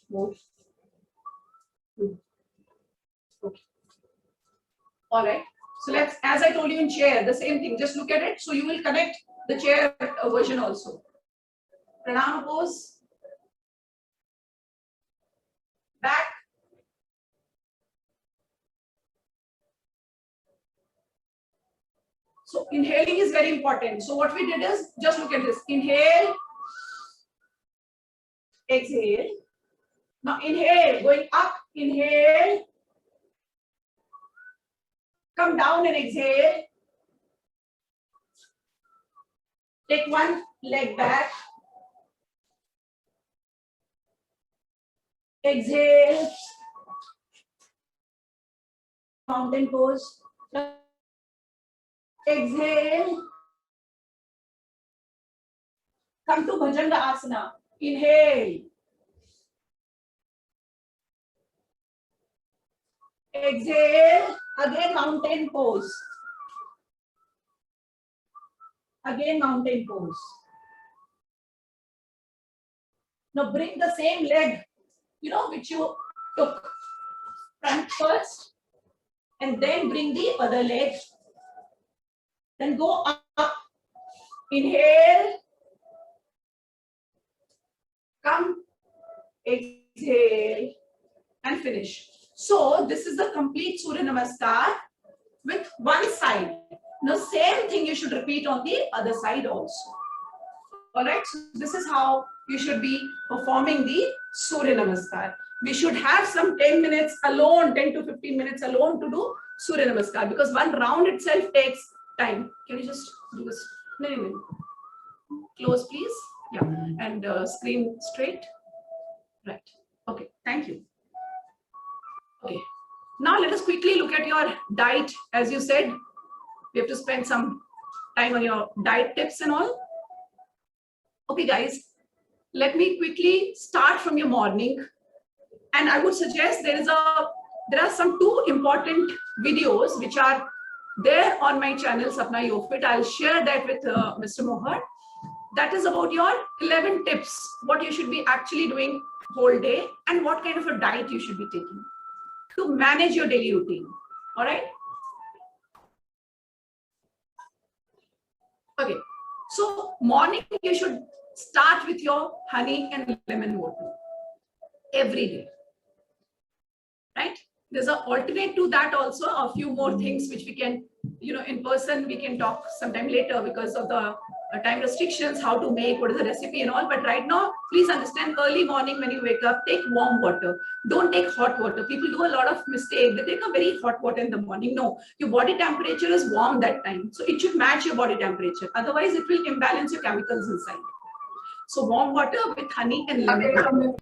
More. Okay. All right. So let's, as I told you in chair, the same thing. Just look at it. So you will connect the chair version also. Pranama pose. Back. So inhaling is very important. So what we did is, just look at this. Inhale. Exhale. Now inhale, going up, inhale. Come down and exhale. Take one leg back. Exhale. Mountain pose. Exhale. Come to Bhujanga Asana. Inhale. Exhale. Again mountain pose. Again mountain pose. Now bring the same leg, which you took front first, and then bring the other leg. Then go up. Inhale. Come. Exhale. And finish. So this is the complete Surya Namaskar with one side. Now same thing you should repeat on the other side also. Alright, so this is how you should be performing the Surya Namaskar. We should have some 10 minutes alone, 10 to 15 minutes alone to do Surya Namaskar, because one round itself takes time. Can you just do this? No. Close, please. Yeah, and screen straight. Right. Okay, thank you. Okay, now let us quickly look at your diet. As you said, we have to spend some time on your diet tips and all. Okay, guys, let me quickly start from your morning. And I would suggest there are some 2 important videos which are there on my channel, Sapna Yogfit. I'll share that with Mr. Mohar. That is about your 11 tips, what you should be actually doing whole day and what kind of a diet you should be taking to manage your daily routine. All right. Okay. So morning, you should start with your honey and lemon water every day. Right? There's an alternate to that also, a few more things which we can, in person, we can talk sometime later because of the time restrictions, how to make, what is the recipe and all. But right now, please understand, early morning when you wake up, take warm water. Don't take hot water. People do a lot of mistake. They take a very hot water in the morning. No, your body temperature is warm that time. So it should match your body temperature. Otherwise, it will imbalance your chemicals inside. So warm water with honey and lemon.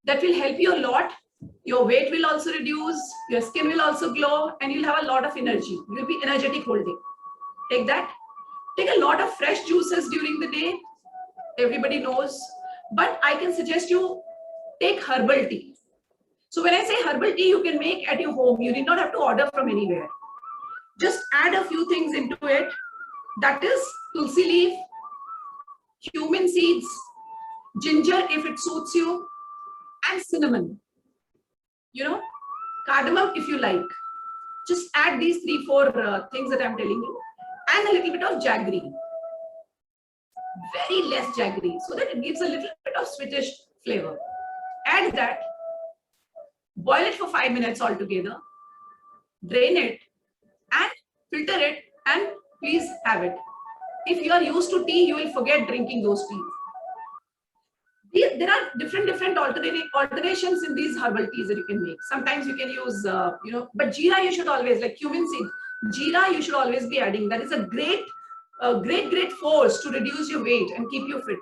That will help you a lot. Your weight will also reduce, your skin will also glow, and you'll have a lot of energy. You'll be energetic whole day. Take that. Take a lot of fresh juices during the day. Everybody knows. But I can suggest you take herbal tea. So when I say herbal tea, you can make at your home. You need not have to order from anywhere. Just add a few things into it. That is tulsi leaf, cumin seeds, ginger if it suits you, and cinnamon. Cardamom if you like. Just add these 3-4 things that I'm telling you, and a little bit of jaggery. Very less jaggery, so that it gives a little bit of sweetish flavor. Add that, boil it for 5 minutes altogether, drain it, and filter it, and please have it. If you are used to tea, you will forget drinking those teas. There are different alterations in these herbal teas that you can make. Sometimes you can use, but jeera you should always, like cumin seed, jeera you should always be adding. That is a great force to reduce your weight and keep you fit.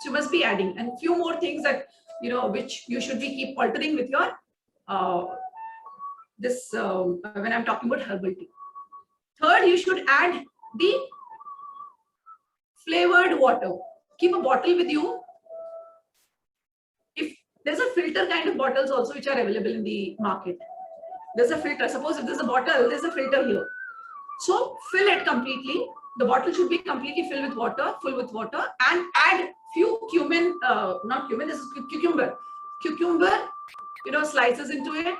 So you must be adding, and few more things that, which you should be keep altering with your, when I'm talking about herbal tea. Third, you should add the flavored water. Keep a bottle with you. If there's a filter kind of bottles also which are available in the market. There's a filter. Suppose if there's a bottle, there's a filter here. So fill it completely. The bottle should be completely full with water, and add few cumin, not cumin, this is cucumber. Cucumber, slices into it.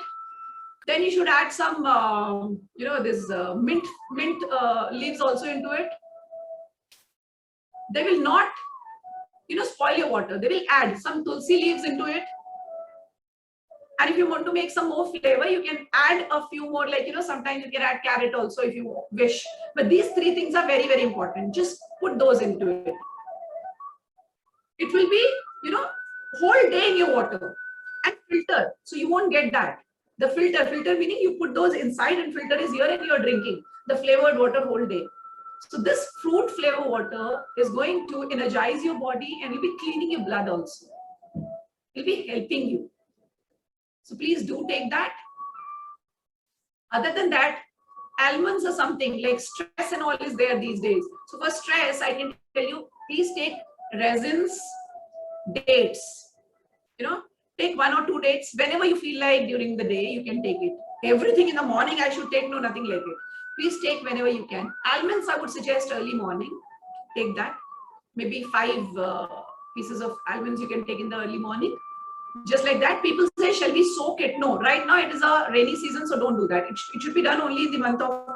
Then you should add some, this mint leaves also into it. They will not, spoil your water. They will add some tulsi leaves into it. And if you want to make some more flavor, you can add a few more, like, sometimes you can add carrot also if you wish. But these 3 things are very, very important. Just put those into it. It will be, whole day in your water, and filter. So you won't get that. The filter meaning you put those inside and filter is here and you're drinking the flavored water whole day. So this fruit flavor water is going to energize your body and will be cleaning your blood also. It will be helping you. So please do take that. Other than that, almonds are something like stress and all is there these days. So for stress, I can tell you, please take resins, dates. Take 1 or 2 dates whenever you feel like during the day. You can take it. Everything in the morning I should take, no, nothing like it. Please take whenever you can. Almonds I would suggest early morning. Take that. Maybe 5 pieces of almonds you can take in the early morning. Just like that. People say, shall we soak it? No, right now it is a rainy season, so don't do that. It should be done only in the month of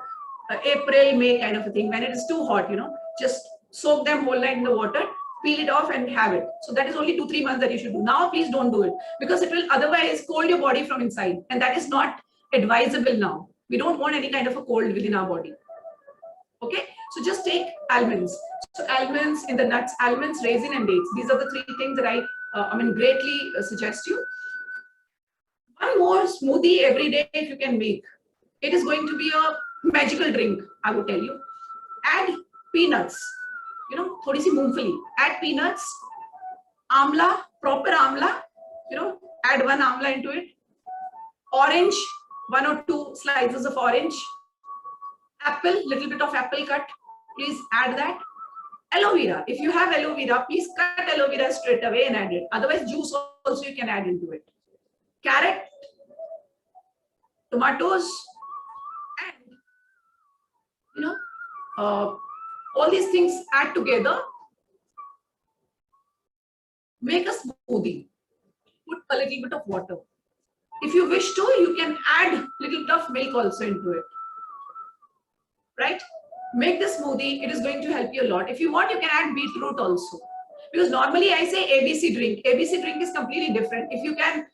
April, May kind of a thing. When it is too hot, just soak them whole night in the water, peel it off and have it. So that is only 2-3 months that you should do. Now, please don't do it because it will otherwise cold your body from inside. And that is not advisable now. We don't want any kind of a cold within our body. Okay, so just take almonds. So almonds in the nuts, almonds, raisin and dates. These are the 3 things that I greatly suggest you. One more smoothie every day if you can make. It is going to be a magical drink, I would tell you. add peanuts, thodi si moongfali, add peanuts, amla, proper amla, add 1 amla into it, orange, 1 or 2 slices of orange, apple, little bit of apple cut, please add that. Aloe vera, if you have aloe vera, please cut aloe vera straight away and add it. Otherwise, juice also you can add into it. Carrot, tomatoes, and all these things add together. Make a smoothie. Put a little bit of water. If you wish to, you can add a little bit of milk also into it. Right? Make the smoothie. It is going to help you a lot. If you want, you can add beetroot also. Because normally I say ABC drink. ABC drink is completely different. If you can,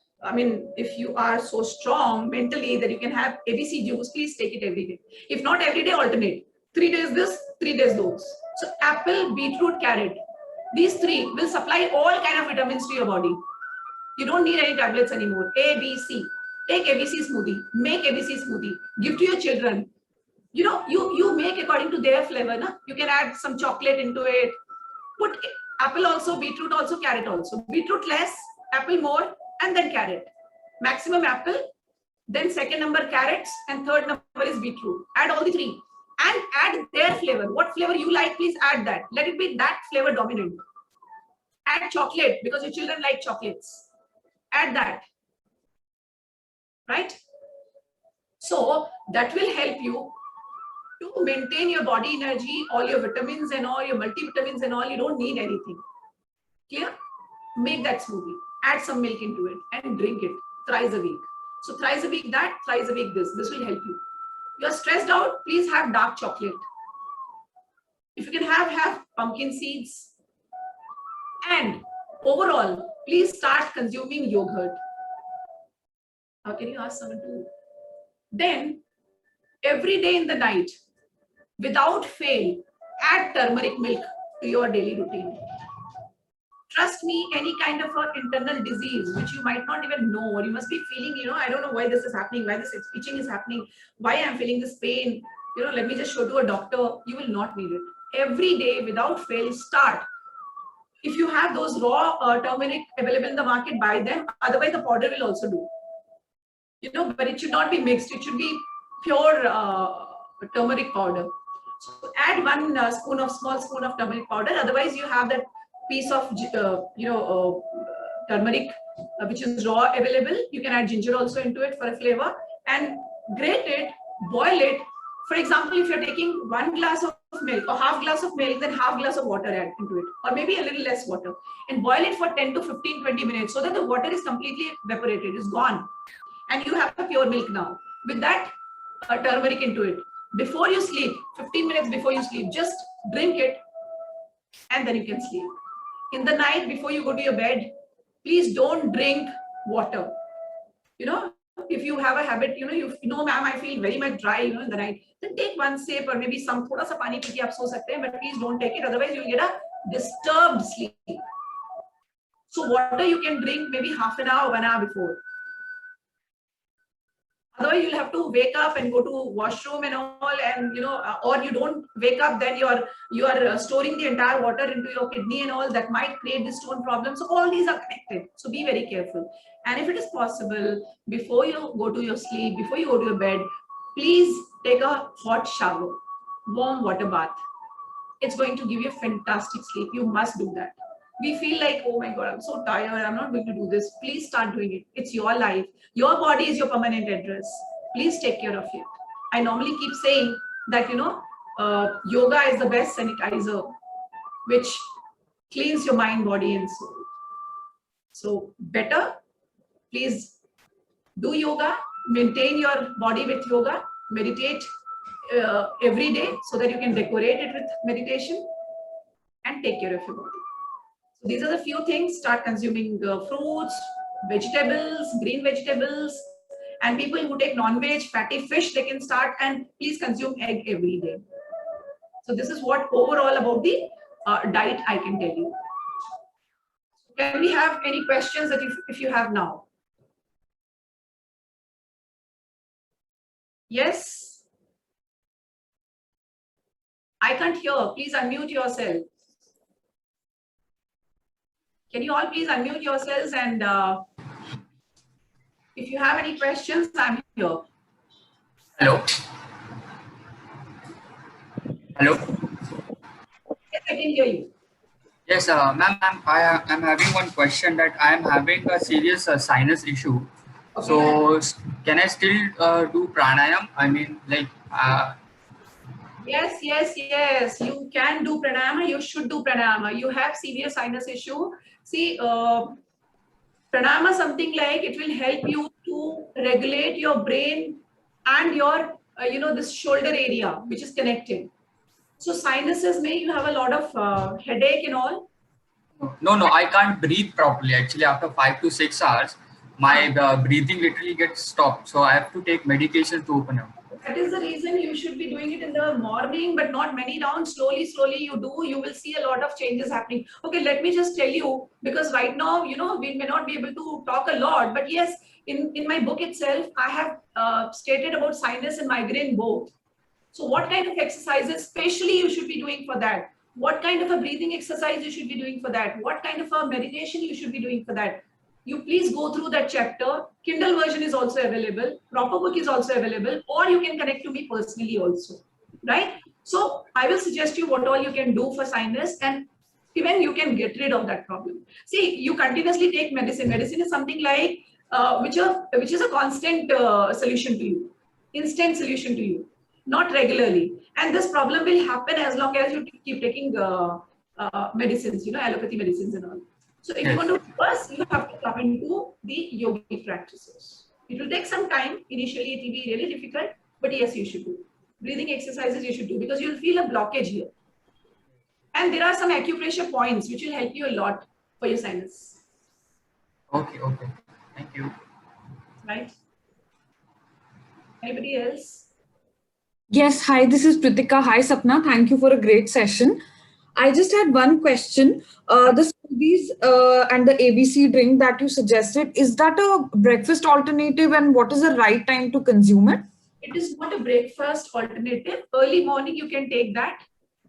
if you are so strong mentally that you can have ABC juice, please take it every day. If not every day, alternate. 3 days this, 3 days those. So apple, beetroot, carrot. These 3 will supply all kind of vitamins to your body. You don't need any tablets anymore. ABC. Take ABC smoothie. Make ABC smoothie. Give to your children. You make according to their flavor. Na? You can add some chocolate into it. Put apple also, beetroot also, carrot also. Beetroot less, apple more, and then carrot. Maximum apple, then second number carrots, and third number is beetroot. Add all the 3. And add their flavor. What flavor you like, please add that. Let it be that flavor dominant. Add chocolate because your children like chocolates. Add that. Right? So that will help you to maintain your body energy, all your vitamins and all your multivitamins and all. You don't need anything. Clear? Make that smoothie. Add some milk into it and drink it thrice a week. So thrice a week that, thrice a week this. This will help you. You are stressed out, please have dark chocolate. If you can have pumpkin seeds. And overall, please start consuming yogurt. How can you ask someone to? Then, every day in the night, without fail, add turmeric milk to your daily routine. Trust me, any kind of an internal disease which you might not even know, or you must be feeling, I don't know why this is happening, why this itching is happening, why I'm feeling this pain, let me just show to a doctor. You will not need it. Every day, without fail, start. If you have those raw turmeric available in the market, buy them. Otherwise, the powder will also do. But it should not be mixed. It should be pure turmeric powder. So add 1 small spoon of turmeric powder. Otherwise, you have that piece of turmeric which is raw available. You can add ginger also into it for a flavor and grate it, boil it. For example, if you're taking 1 glass of milk or half glass of milk, then half glass of water add into it, or maybe a little less water, and boil it for 10 to 15, 20 minutes so that the water is completely evaporated, is gone. And you have a pure milk now. With that, turmeric into it. Before you sleep, 15 minutes before you sleep, just drink it and then you can sleep. In the night, before you go to your bed, please don't drink water. If you have a habit, ma'am, I feel very much dry, in the night, then take 1 sip or maybe some thoda sa pani pee ke aap so sakte hain, but please don't take it. Otherwise, you'll get a disturbed sleep. So water you can drink maybe half an hour, 1 hour before. Otherwise, you'll have to wake up and go to washroom and all, and or you don't wake up, then you are storing the entire water into your kidney and all. That might create the stone problem. So all these are connected. So be very careful. And if it is possible, before you go to your sleep, before you go to your bed, please take a hot shower, warm water bath. It's going to give you a fantastic sleep. You must do that. We feel like, oh my God, I'm so tired, I'm not going to do this. Please start doing it. It's your life. Your body is your permanent address. Please take care of it. I normally keep saying that, yoga is the best sanitizer, which cleans your mind, body, and soul. So better, please do yoga, maintain your body with yoga, meditate every day so that you can decorate it with meditation, and take care of your body. So these are the few things. Start consuming fruits, vegetables, green vegetables, and people who take non-veg, fatty fish, they can start, and please consume egg every day. So this is what overall about the diet I can tell you. Can we have any questions that if you have now? Yes? I can't hear. Please unmute yourself. Can you all please unmute yourselves? And if you have any questions, I'm here. Hello. Hello. Yes, I can hear you. Yes, ma'am. I'm having one question that I am having a serious sinus issue. Okay. So can I still do pranayam? I mean, like. Yes. You can do pranayama. You should do pranayama. You have severe sinus issue. See, pranayama something like it will help you to regulate your brain and your this shoulder area which is connected. So sinuses may you have a lot of headache and all. No, I can't breathe properly. Actually, after 5 to 6 hours, my breathing literally gets stopped. So I have to take medication to open up. That is the reason you should be doing it in the morning, but not many rounds. Slowly you do. You will see a lot of changes happening. Okay, let me just tell you, because right now, we may not be able to talk a lot, but yes, in my book itself, I have stated about sinus and migraine both. So what kind of exercises, especially you should be doing for that? What kind of a breathing exercise you should be doing for that? What kind of a meditation you should be doing for that? You please go through that chapter. Kindle version is also available. Proper book is also available, or you can connect to me personally also, right? So I will suggest you what all you can do for sinus, and even you can get rid of that problem. See, you continuously take medicine. Medicine is something like which is a constant solution to you, instant solution to you, not regularly. And this problem will happen as long as you keep taking medicines, allopathy medicines and all. So if you want to first, you have to come into the yogic practices. It will take some time. Initially, it will be really difficult, but yes, you should do. Breathing exercises you should do because you'll feel a blockage here. And there are some acupressure points which will help you a lot for your sinus. Okay. Thank you. Right? Anybody else? Yes, hi, this is Pritika. Hi, Sapna. Thank you for a great session. I just had one question. The smoothies and the ABC drink that you suggested, is that a breakfast alternative, and what is the right time to consume it? It is not a breakfast alternative. Early morning you can take that,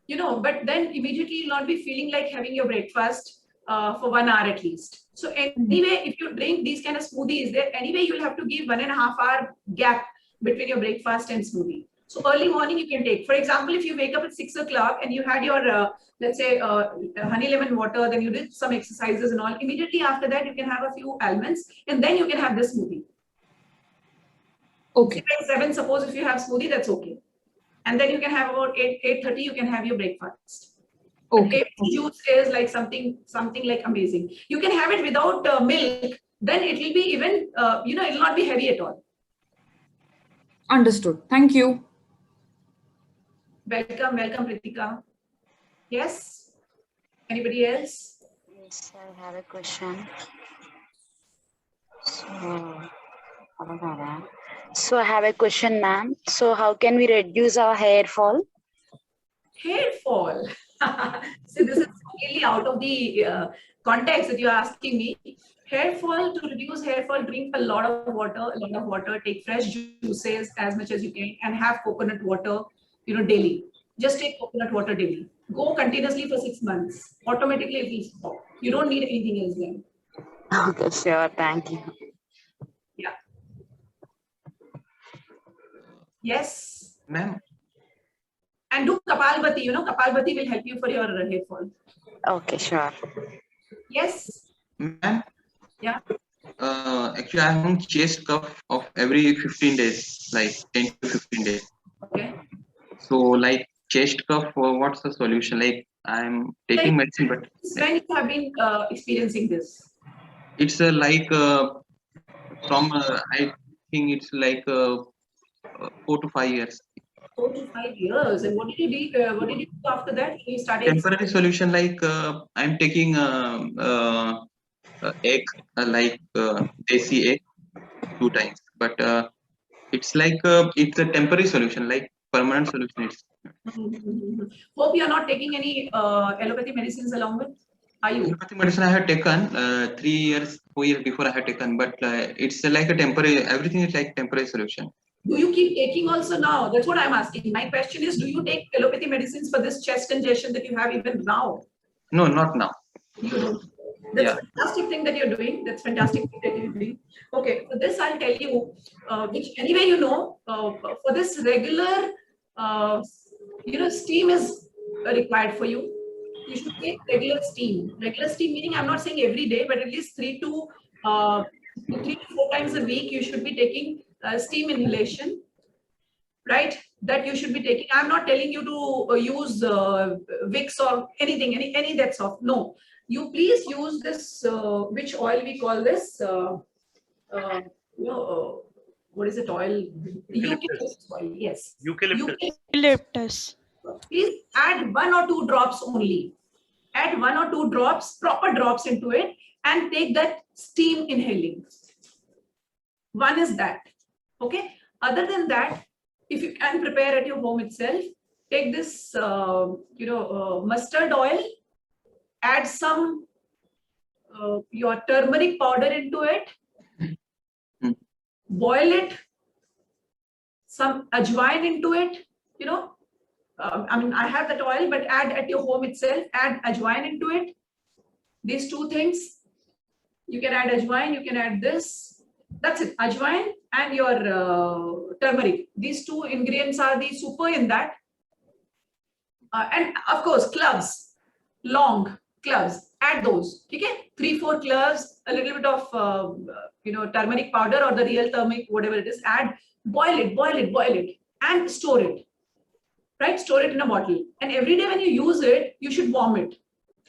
but then immediately you'll not be feeling like having your breakfast for 1 hour at least. So anyway, if you drink these kind of smoothies, anyway you'll have to give 1.5 hour gap between your breakfast and smoothie. So early morning you can take. For example, if you wake up at 6 o'clock and you had your, let's say, honey lemon water, then you did some exercises and all. Immediately after that, you can have a few almonds, and then you can have the smoothie. Okay. By 7, suppose if you have smoothie, that's okay. And then you can have about 8:30, you can have your breakfast. Okay. Juice is like something like amazing. You can have it without milk, then it will be even, it will not be heavy at all. Understood. Thank you. Welcome, Pritika. Yes? Anybody else? Yes, I have a question. So I have a question, ma'am. So how can we reduce our hair fall? Hair fall. See, this is really out of the context that you're asking me. Hair fall, to reduce hair fall, drink a lot of water, take fresh juices as much as you can, and have coconut water, daily. Just take coconut water daily. Go continuously for 6 months. Automatically it will stop. You don't need anything else then. Okay, sure. Thank you. Yeah. Yes. Ma'am. And do Kapalbhati. Kapalbhati will help you for your hair fall. Okay, sure. Yes. Ma'am. Yeah. Actually, I am on chest cough of every 15 days, like 10 to 15 days. Okay. So, like chest cough, what's the solution? Like I'm taking medicine, but when you have been experiencing this? It's like from I think it's like 4 to 5 years. 4 to 5 years. And what did you do? What did you do after that? You started Temporary solution, like I'm taking egg, like desi egg 2 times, but it's like it's a temporary solution, like permanent solution. Hope you are not taking any allopathy medicines along with. Are you? Allopathy medicine I had taken 3 years, 4 years before I had taken, but it's like a temporary. Everything is like temporary solution. Do you keep taking also now? That's what I'm asking. My question is, do you take allopathy medicines for this chest congestion that you have even now? No, not now. You don't. That's Yeah. fantastic thing that you're doing. That's fantastic thing that you're doing. Okay, for this I'll tell you, which anyway you know, for this regular, steam is required for you. You should take regular steam. Regular steam meaning I'm not saying every day, but at least 3 to 4 times a week you should be taking steam inhalation, right? That you should be taking. I'm not telling you to use Vicks or anything, any that sort. No, you please use this. Which oil we call this? What is it? Oil? Eucalyptus oil. Yes. Eucalyptus. Please add 1 or 2 drops only. Add 1 or 2 drops, proper drops into it, and take that steam inhaling. One is that. Okay. Other than that, if you can prepare at your home itself, take this, mustard oil, add some your turmeric powder into it, boil it, some ajwain into it, I have that oil, but add at your home itself, add ajwain into it. These 2 things, you can add ajwain, you can add this. That's it, ajwain and your turmeric. These 2 ingredients are the super in that. And of course, cloves, long cloves, add those. Okay, 3-4 cloves, a little bit of turmeric powder or the real turmeric, whatever it is. Add, boil it, and store it. Right, store it in a bottle. And every day when you use it, you should warm it.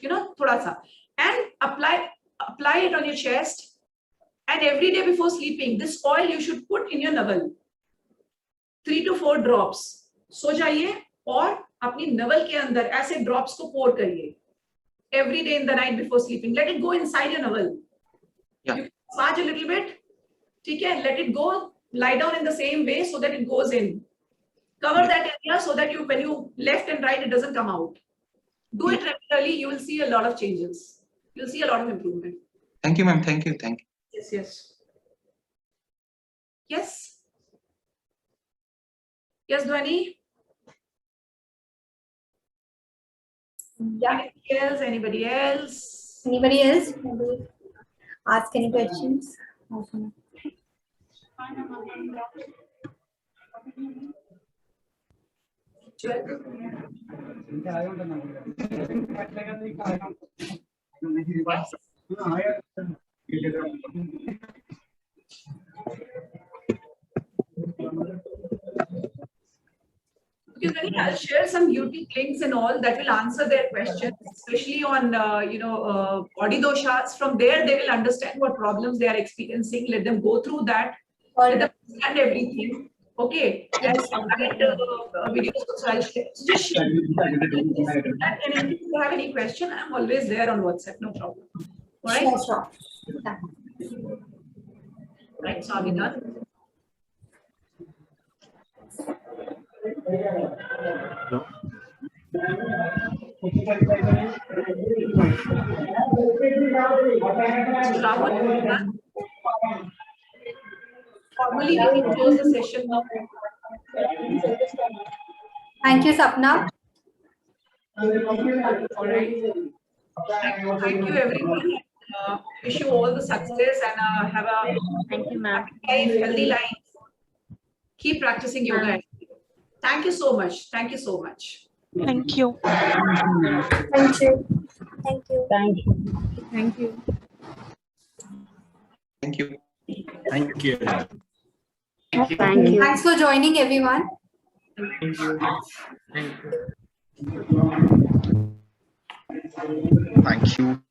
Thoda sa, and apply it on your chest. And every day before sleeping, this oil you should put in your navel. 3 to 4 drops. So jaiye और अपनी navel के अंदर ऐसे drops को pour करिए. Every day in the night before sleeping. Let it go inside your navel. Yeah. You can massage a little bit. Okay, let it go. Lie down in the same way so that it goes in. Cover that area so that when you left and right, it doesn't come out. Do it regularly. You will see a lot of changes. You'll see a lot of improvement. Thank you, ma'am. Thank you. Yes. Yes, Dhwani? Yeah. Anybody else? Anybody else? Ask any questions? I'll share some YouTube links and all that will answer their questions, especially on body doshas. From there, they will understand what problems they are experiencing. Let them go through that. Let them understand everything. Okay. And videos also I'll share. So just share. And if you have any question, I'm always there on WhatsApp. No problem. All right. Sure. Right. So are we done? Formally, we can close the session now. Thank you, Sapna. All right. Thank you, everyone. Wish you all the success and have a happy life, healthy life. Keep practicing yoga. Thank you so much. Thank you so much. Thank you. Thank you. Thank you. Thank you. Thank you. Thank you. Thank you. Thank you. Thanks for joining, everyone. Thank you. Thank you.